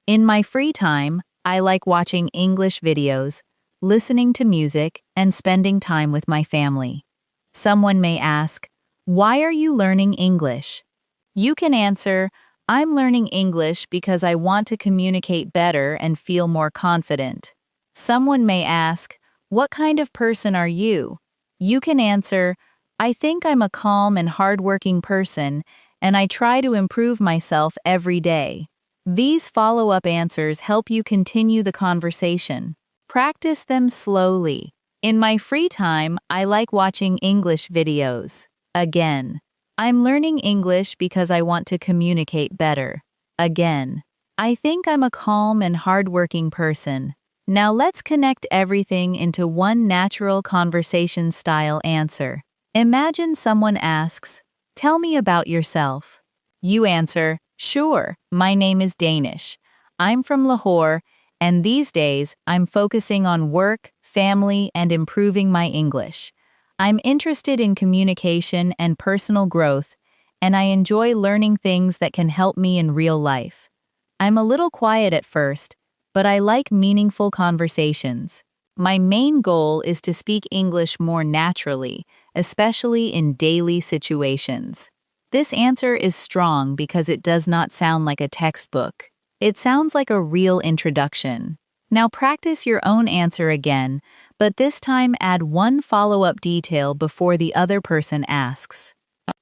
"In my free time, I like watching English videos, listening to music, and spending time with my family." Someone may ask, "Why are you learning English?" You can answer, "I'm learning English because I want to communicate better and feel more confident." Someone may ask, "What kind of person are you?" You can answer, "I think I'm a calm and hardworking person, and I try to improve myself every day." These follow-up answers help you continue the conversation. Practice them slowly. In my free time, I like watching English videos. Again, I'm learning English because I want to communicate better. Again, I think I'm a calm and hardworking person. Now let's connect everything into one natural conversation-style answer. Imagine someone asks, "Tell me about yourself." You answer, "Sure, my name is Danish. I'm from Lahore, and these days I'm focusing on work, family, and improving my English. I'm interested in communication and personal growth, and I enjoy learning things that can help me in real life. I'm a little quiet at first, but I like meaningful conversations. My main goal is to speak English more naturally, especially in daily situations." This answer is strong because it does not sound like a textbook. It sounds like a real introduction. Now practice your own answer again, but this time add one follow-up detail before the other person asks.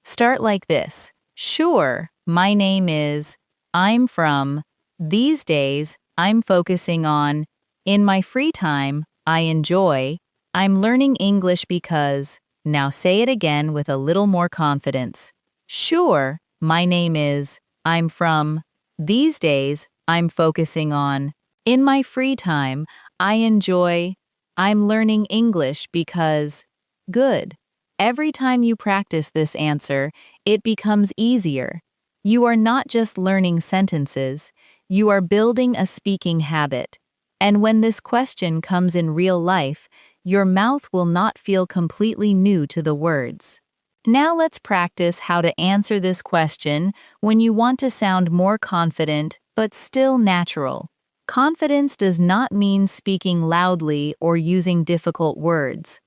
Start like this. "Sure, my name is, I'm from, these days, I'm focusing on, in my free time, I enjoy, I'm learning English because." Now say it again with a little more confidence. "Sure, my name is, I'm from, these days, I'm focusing on, in my free time, I enjoy, I'm learning English because." Good. Every time you practice this answer, it becomes easier. You are not just learning sentences, you are building a speaking habit. And when this question comes in real life, your mouth will not feel completely new to the words. Now let's practice how to answer this question when you want to sound more confident but still natural. Confidence does not mean speaking loudly or using difficult words.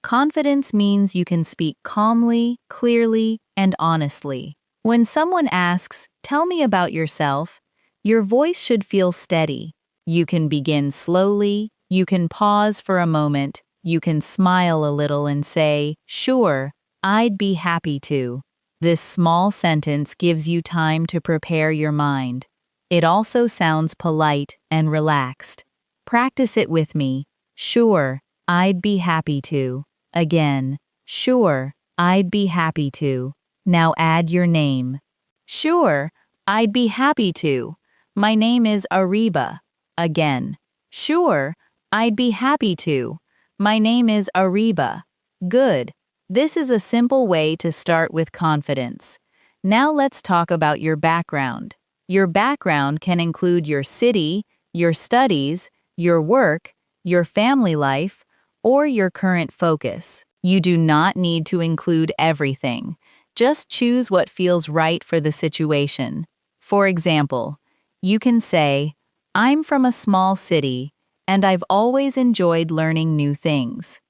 Confidence means you can speak calmly, clearly, and honestly. When someone asks, "Tell me about yourself," your voice should feel steady. You can begin slowly, you can pause for a moment, you can smile a little and say, "Sure, I'd be happy to." This small sentence gives you time to prepare your mind. It also sounds polite and relaxed. Practice it with me. "Sure, I'd be happy to." Again, "Sure, I'd be happy to." Now add your name. "Sure, I'd be happy to. My name is Ariba." Again, "Sure, I'd be happy to. My name is Ariba." Good. This is a simple way to start with confidence. Now let's talk about your background. Your background can include your city, your studies, your work, your family life, or your current focus. You do not need to include everything. Just choose what feels right for the situation. For example, you can say, I'm from a small city, and I've always enjoyed learning new things.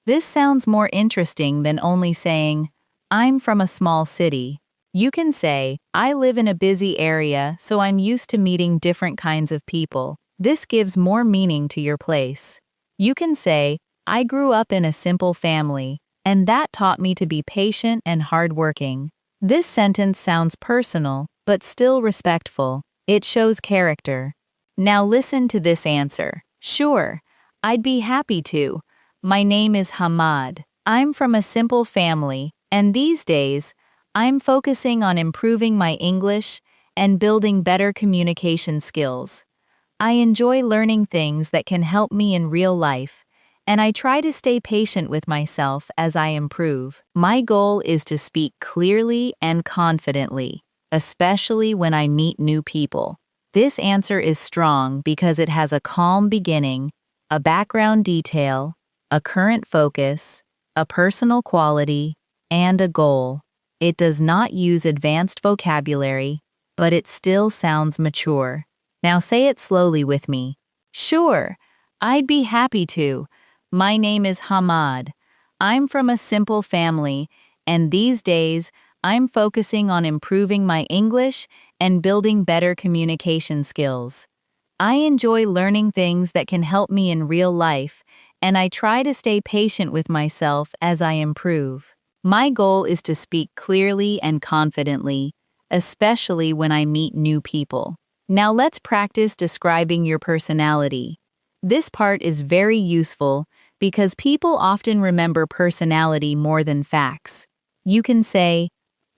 This sounds more interesting than only saying, I'm from a small city. You can say, I live in a busy area, so I'm used to meeting different kinds of people. This gives more meaning to your place. You can say, I grew up in a simple family, and that taught me to be patient and hardworking. This sentence sounds personal, but still respectful. It shows character. Now listen to this answer. Sure, I'd be happy to. My name is Hamad. I'm from a simple family, and these days, I'm focusing on improving my English and building better communication skills. I enjoy learning things that can help me in real life, and I try to stay patient with myself as I improve. My goal is to speak clearly and confidently, especially when I meet new people. This answer is strong because it has a calm beginning, a background detail, a current focus, a personal quality, and a goal. It does not use advanced vocabulary, but it still sounds mature. Now say it slowly with me. Sure, I'd be happy to. My name is Hamad. I'm from a simple family, and these days, I'm focusing on improving my English and building better communication skills. I enjoy learning things that can help me in real life, and I try to stay patient with myself as I improve. My goal is to speak clearly and confidently, especially when I meet new people. Now let's practice describing your personality. This part is very useful because people often remember personality more than facts. You can say,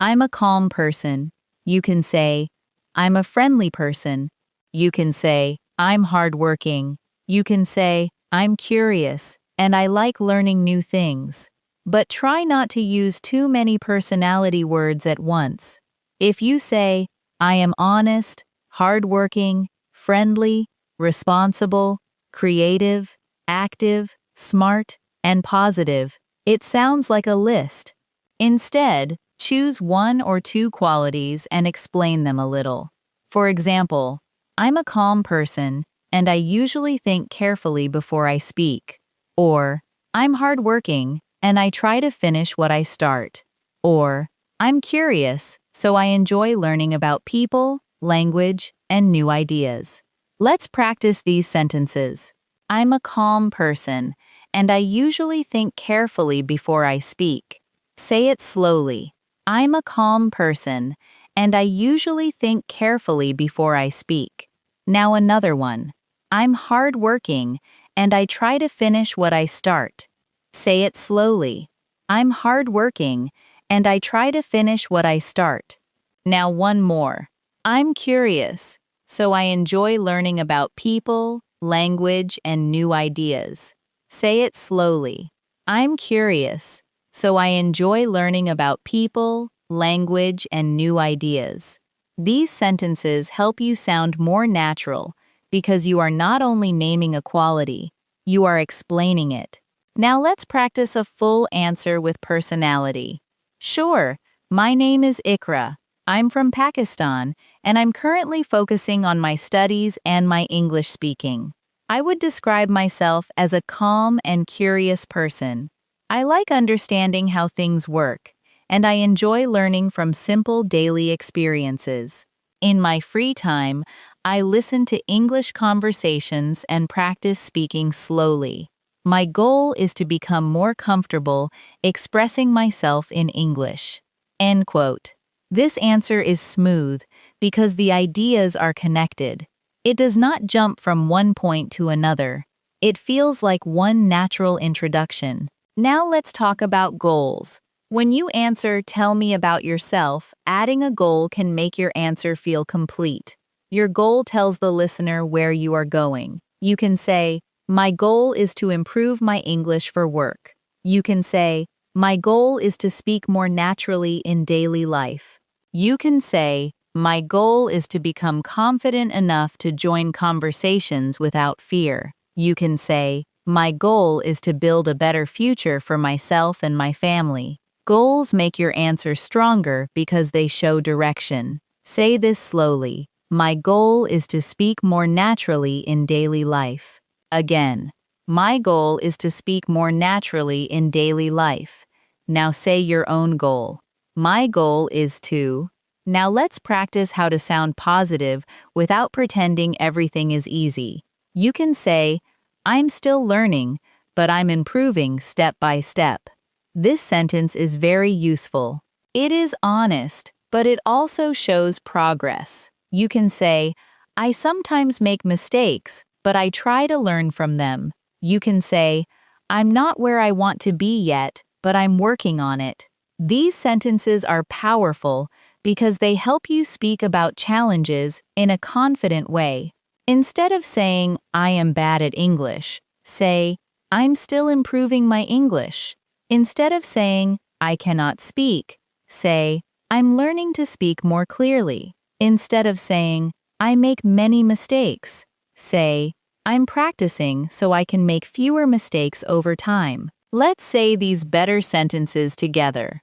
I'm a calm person. You can say, I'm a friendly person. You can say, I'm hardworking. You can say, I'm curious, and I like learning new things. But try not to use too many personality words at once. If you say, I am honest, hardworking, friendly, responsible, creative, active, smart, and positive, it sounds like a list. Instead, choose one or two qualities and explain them a little. For example, I'm a calm person, and I usually think carefully before I speak. Or, I'm hardworking, and I try to finish what I start. Or, I'm curious, so I enjoy learning about people, language, and new ideas. Let's practice these sentences. I'm a calm person, and I usually think carefully before I speak. Say it slowly. I'm a calm person, and I usually think carefully before I speak. Now another one. I'm hardworking, and I try to finish what I start. Say it slowly. I'm hardworking, and I try to finish what I start. Now one more. I'm curious, so I enjoy learning about people, language, and new ideas. Say it slowly. I'm curious, so I enjoy learning about people, language, and new ideas. These sentences help you sound more natural because you are not only naming a quality, you are explaining it. Now let's practice a full answer with personality. Sure, my name is Ikra. I'm from Pakistan, and I'm currently focusing on my studies and my English speaking. I would describe myself as a calm and curious person. I like understanding how things work, and I enjoy learning from simple daily experiences. In my free time, I listen to English conversations and practice speaking slowly. My goal is to become more comfortable expressing myself in English. End quote. This answer is smooth because the ideas are connected. It does not jump from one point to another. It feels like one natural introduction. Now let's talk about goals. When you answer, tell me about yourself, adding a goal can make your answer feel complete. Your goal tells the listener where you are going. You can say, my goal is to improve my English for work. You can say, my goal is to speak more naturally in daily life. You can say, my goal is to become confident enough to join conversations without fear. You can say, My goal is to build a better future for myself and my family. Goals make your answer stronger because they show direction. Say this slowly. My goal is to speak more naturally in daily life. Again, my goal is to speak more naturally in daily life. Now say your own goal. My goal is to. Now let's practice how to sound positive without pretending everything is easy. You can say, I'm still learning, but I'm improving step by step. This sentence is very useful. It is honest, but it also shows progress. You can say, I sometimes make mistakes, but I try to learn from them. You can say, I'm not where I want to be yet, but I'm working on it. These sentences are powerful because they help you speak about challenges in a confident way. Instead of saying, I am bad at English, say, I'm still improving my English. Instead of saying, I cannot speak, say, I'm learning to speak more clearly. Instead of saying, I make many mistakes, say, I'm practicing so I can make fewer mistakes over time. Let's say these better sentences together.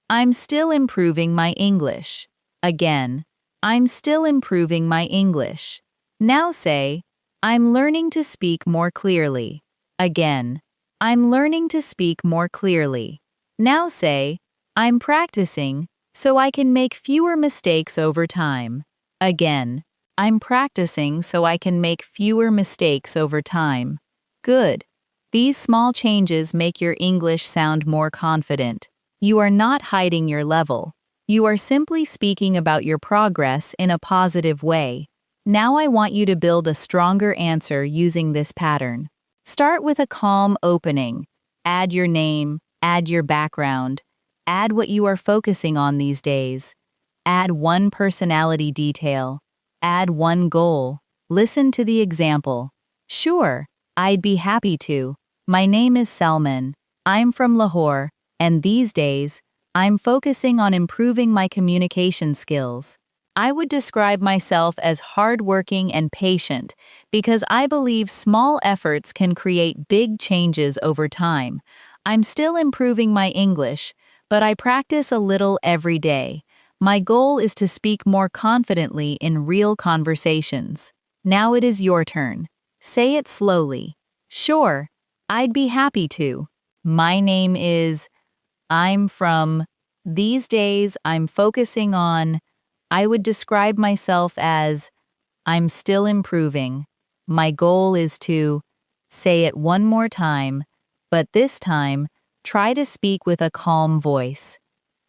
I'm still improving my English. Again, I'm still improving my English. Now say, I'm learning to speak more clearly. Again, I'm learning to speak more clearly. Now say, I'm practicing so I can make fewer mistakes over time. Again, I'm practicing so I can make fewer mistakes over time. Good. These small changes make your English sound more confident. You are not hiding your level. You are simply speaking about your progress in a positive way. Now I want you to build a stronger answer using this pattern. Start with a calm opening. Add your name, add your background, add what you are focusing on these days. Add one personality detail. Add one goal. Listen to the example. Sure, I'd be happy to. My name is Salman. I'm from Lahore, and these days, I'm focusing on improving my communication skills. I would describe myself as hardworking and patient because I believe small efforts can create big changes over time. I'm still improving my English, but I practice a little every day. My goal is to speak more confidently in real conversations. Now it is your turn. Say it slowly. Sure, I'd be happy to. My name is. I'm from. These days, I'm focusing on. I would describe myself as, I'm still improving. My goal is to. Say it one more time, but this time, try to speak with a calm voice.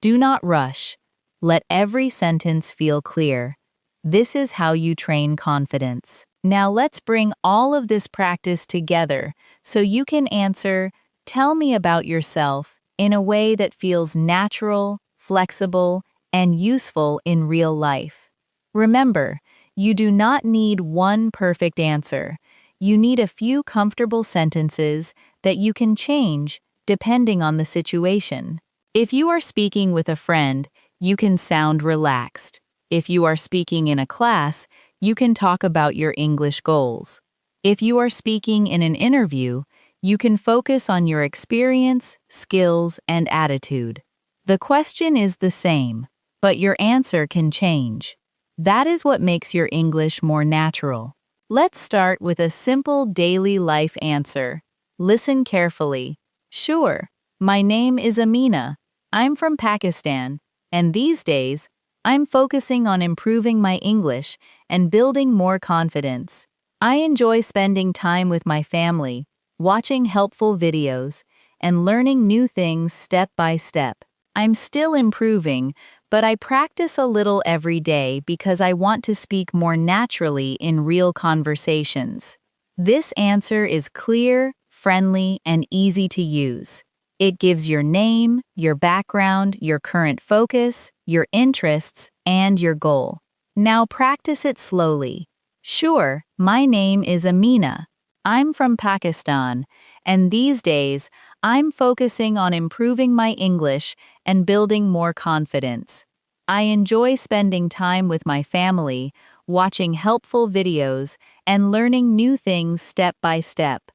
Do not rush. Let every sentence feel clear. This is how you train confidence. Now let's bring all of this practice together so you can answer, tell me about yourself, in a way that feels natural, flexible, and useful in real life. Remember, you do not need one perfect answer. You need a few comfortable sentences that you can change depending on the situation. If you are speaking with a friend, you can sound relaxed. If you are speaking in a class, you can talk about your English goals. If you are speaking in an interview, you can focus on your experience, skills, and attitude. The question is the same, but your answer can change. That is what makes your English more natural. Let's start with a simple daily life answer. Listen carefully. Sure, my name is Amina. I'm from Pakistan, and these days, I'm focusing on improving my English and building more confidence. I enjoy spending time with my family, watching helpful videos, and learning new things step by step. I'm still improving, but I practice a little every day because I want to speak more naturally in real conversations. This answer is clear, friendly, and easy to use. It gives your name, your background, your current focus, your interests, and your goal. Now practice it slowly. Sure, my name is Amina. I'm from Pakistan, and these days, I'm focusing on improving my English and building more confidence. I enjoy spending time with my family, watching helpful videos, and learning new things step by step.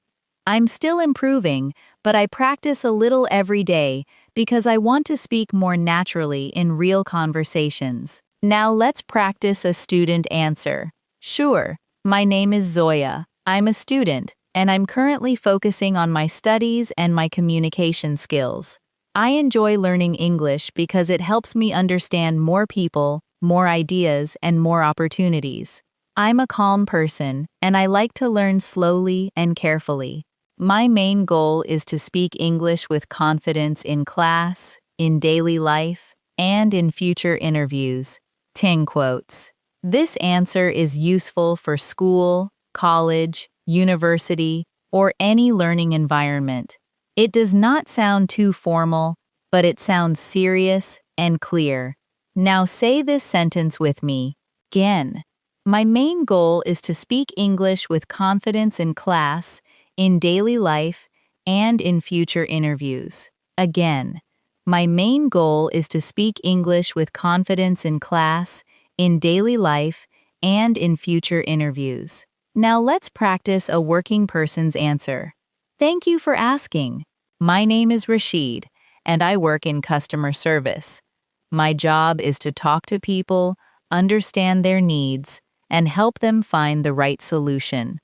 I'm still improving, but I practice a little every day because I want to speak more naturally in real conversations. Now let's practice a student answer. Sure, my name is Zoya. I'm a student, and I'm currently focusing on my studies and my communication skills. I enjoy learning English because it helps me understand more people, more ideas, and more opportunities. I'm a calm person, and I like to learn slowly and carefully. My main goal is to speak English with confidence in class, in daily life, and in future interviews. Ting quotes. This answer is useful for school, college, university, or any learning environment. It does not sound too formal, but it sounds serious and clear. Now say this sentence with me. Again. My main goal is to speak English with confidence in class, in daily life, and in future interviews. Again. My main goal is to speak English with confidence in class, in daily life, and in future interviews. Now let's practice a working person's answer. Thank you for asking. My name is Rashid, and I work in customer service. My job is to talk to people, understand their needs, and help them find the right solution.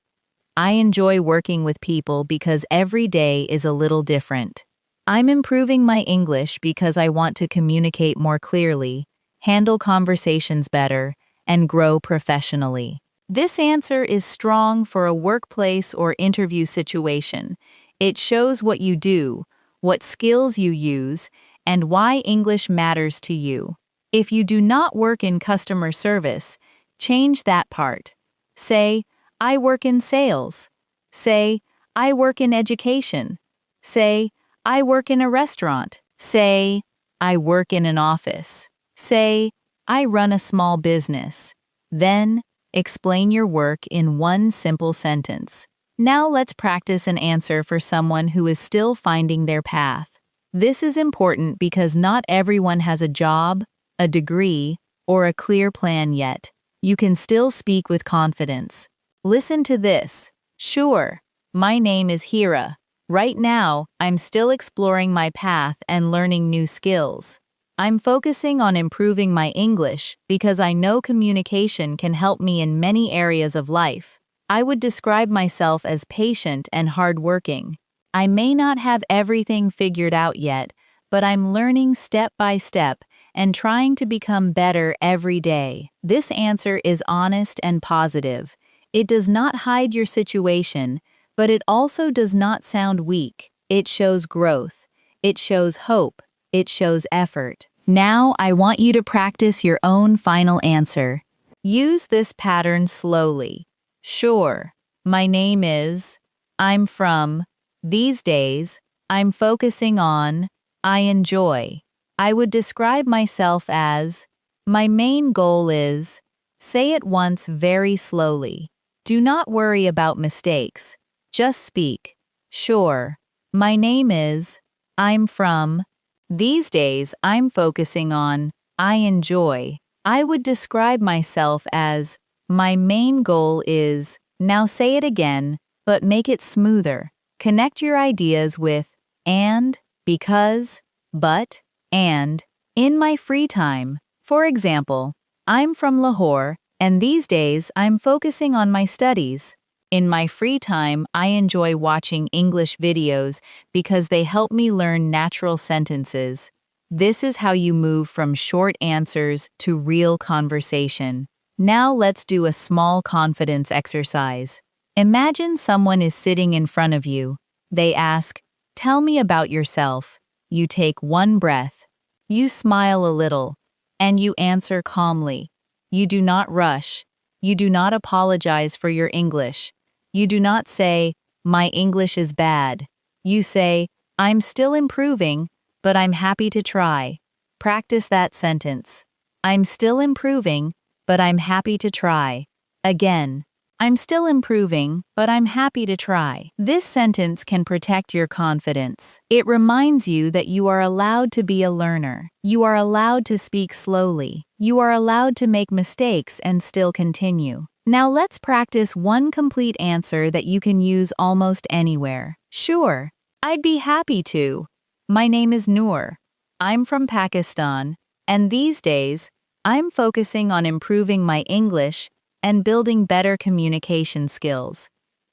I enjoy working with people because every day is a little different. I'm improving my English because I want to communicate more clearly, handle conversations better, and grow professionally. This answer is strong for a workplace or interview situation. It shows what you do, what skills you use, and why English matters to you. If you do not work in customer service, change that part. Say, I work in sales. Say, I work in education. Say, I work in a restaurant. Say, I work in an office. Say, I run a small business. Then, explain your work in one simple sentence. Now let's practice an answer for someone who is still finding their path. This is important because not everyone has a job, a degree, or a clear plan yet. You can still speak with confidence. Listen to this. Sure, my name is Hira. Right now, I'm still exploring my path and learning new skills. I'm focusing on improving my English because I know communication can help me in many areas of life. I would describe myself as patient and hardworking. I may not have everything figured out yet, but I'm learning step by step and trying to become better every day. This answer is honest and positive. It does not hide your situation, but it also does not sound weak. It shows growth. It shows hope. It shows effort. Now I want you to practice your own final answer. Use this pattern slowly. Sure, my name is, I'm from, these days, I'm focusing on, I enjoy. I would describe myself as, my main goal is, say it once very slowly. Do not worry about mistakes. Just speak. Sure, my name is, I'm from, these days I'm focusing on, I enjoy. I would describe myself as, my main goal is, now say it again, but make it smoother. Connect your ideas with, and, because, but, and, in my free time. For example, I'm from Lahore, and these days I'm focusing on my studies. In my free time, I enjoy watching English videos because they help me learn natural sentences. This is how you move from short answers to real conversation. Now let's do a small confidence exercise. Imagine someone is sitting in front of you. They ask, "Tell me about yourself." You take one breath. You smile a little, and you answer calmly. You do not rush. You do not apologize for your English. You do not say, "My English is bad." You say, "I'm still improving, but I'm happy to try." Practice that sentence. I'm still improving, but I'm happy to try. Again, I'm still improving, but I'm happy to try. This sentence can protect your confidence. It reminds you that you are allowed to be a learner. You are allowed to speak slowly. You are allowed to make mistakes and still continue. Now let's practice one complete answer that you can use almost anywhere. Sure, I'd be happy to. My name is Noor. I'm from Pakistan, and these days, I'm focusing on improving my English and building better communication skills.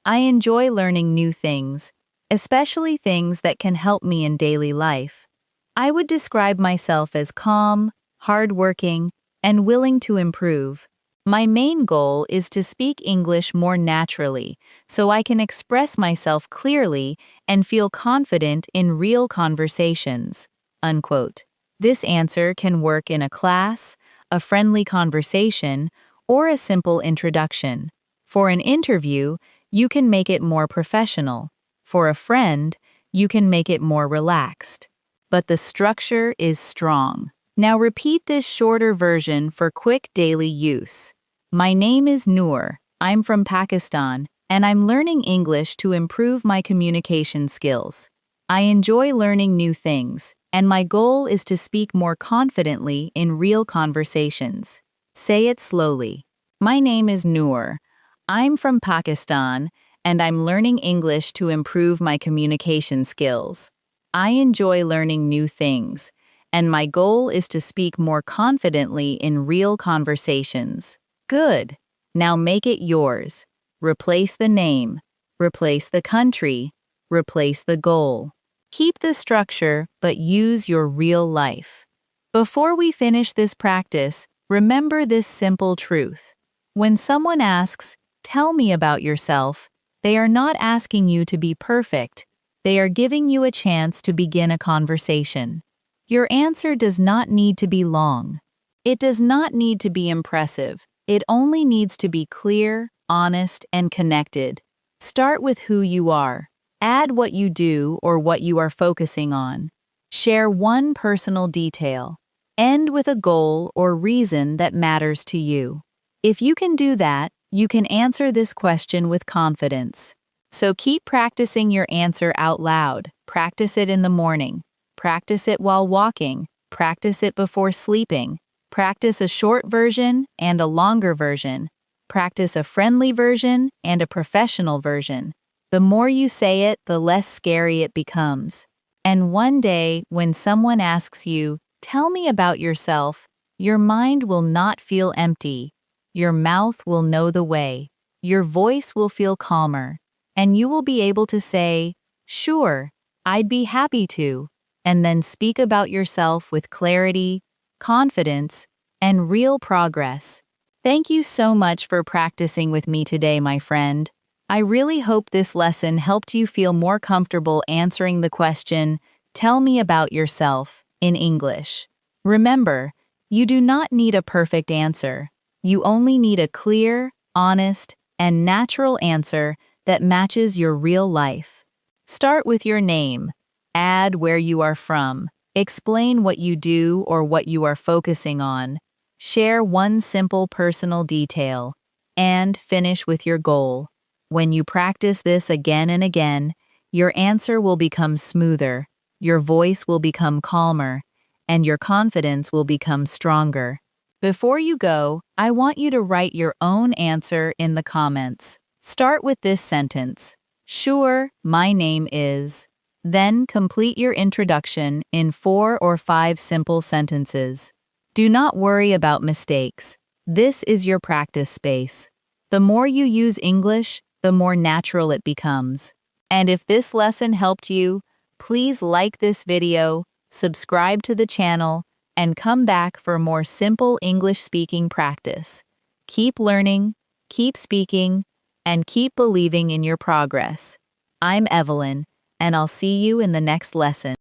I enjoy learning new things, especially things that can help me in daily life. I would describe myself as calm, hardworking, and willing to improve. My main goal is to speak English more naturally so I can express myself clearly and feel confident in real conversations. Unquote. This answer can work in a class, a friendly conversation, or a simple introduction. For an interview, you can make it more professional. For a friend, you can make it more relaxed. But the structure is strong. Now repeat this shorter version for quick daily use. My name is Noor. I'm from Pakistan, and I'm learning English to improve my communication skills. I enjoy learning new things, and my goal is to speak more confidently in real conversations. Say it slowly. My name is Noor. I'm from Pakistan, and I'm learning English to improve my communication skills. I enjoy learning new things, and my goal is to speak more confidently in real conversations. Good. Now make it yours. Replace the name. Replace the country. Replace the goal. Keep the structure, but use your real life. Before we finish this practice, remember this simple truth. When someone asks, "Tell me about yourself," they are not asking you to be perfect. They are giving you a chance to begin a conversation. Your answer does not need to be long. It does not need to be impressive. It only needs to be clear, honest, and connected. Start with who you are. Add what you do or what you are focusing on. Share one personal detail. End with a goal or reason that matters to you. If you can do that, you can answer this question with confidence. So keep practicing your answer out loud. Practice it in the morning. Practice it while walking. Practice it before sleeping. Practice a short version and a longer version. Practice a friendly version and a professional version. The more you say it, the less scary it becomes. And one day, when someone asks you, "Tell me about yourself," your mind will not feel empty. Your mouth will know the way. Your voice will feel calmer. And you will be able to say, "Sure, I'd be happy to," and then speak about yourself with clarity, confidence, and real progress. Thank you so much for practicing with me today, my friend. I really hope this lesson helped you feel more comfortable answering the question, "Tell me about yourself," in English. Remember, you do not need a perfect answer. You only need a clear, honest, and natural answer that matches your real life. Start with your name. Add where you are from. Explain what you do or what you are focusing on. Share one simple personal detail. And finish with your goal. When you practice this again and again, your answer will become smoother, your voice will become calmer, and your confidence will become stronger. Before you go, I want you to write your own answer in the comments. Start with this sentence. "Sure, my name is." Then complete your introduction in 4 or 5 simple sentences. Do not worry about mistakes. This is your practice space. The more you use English, the more natural it becomes. And if this lesson helped you, please like this video, subscribe to the channel, and come back for more simple English speaking practice. Keep learning, keep speaking, and keep believing in your progress. I'm Evelyn, and I'll see you in the next lesson.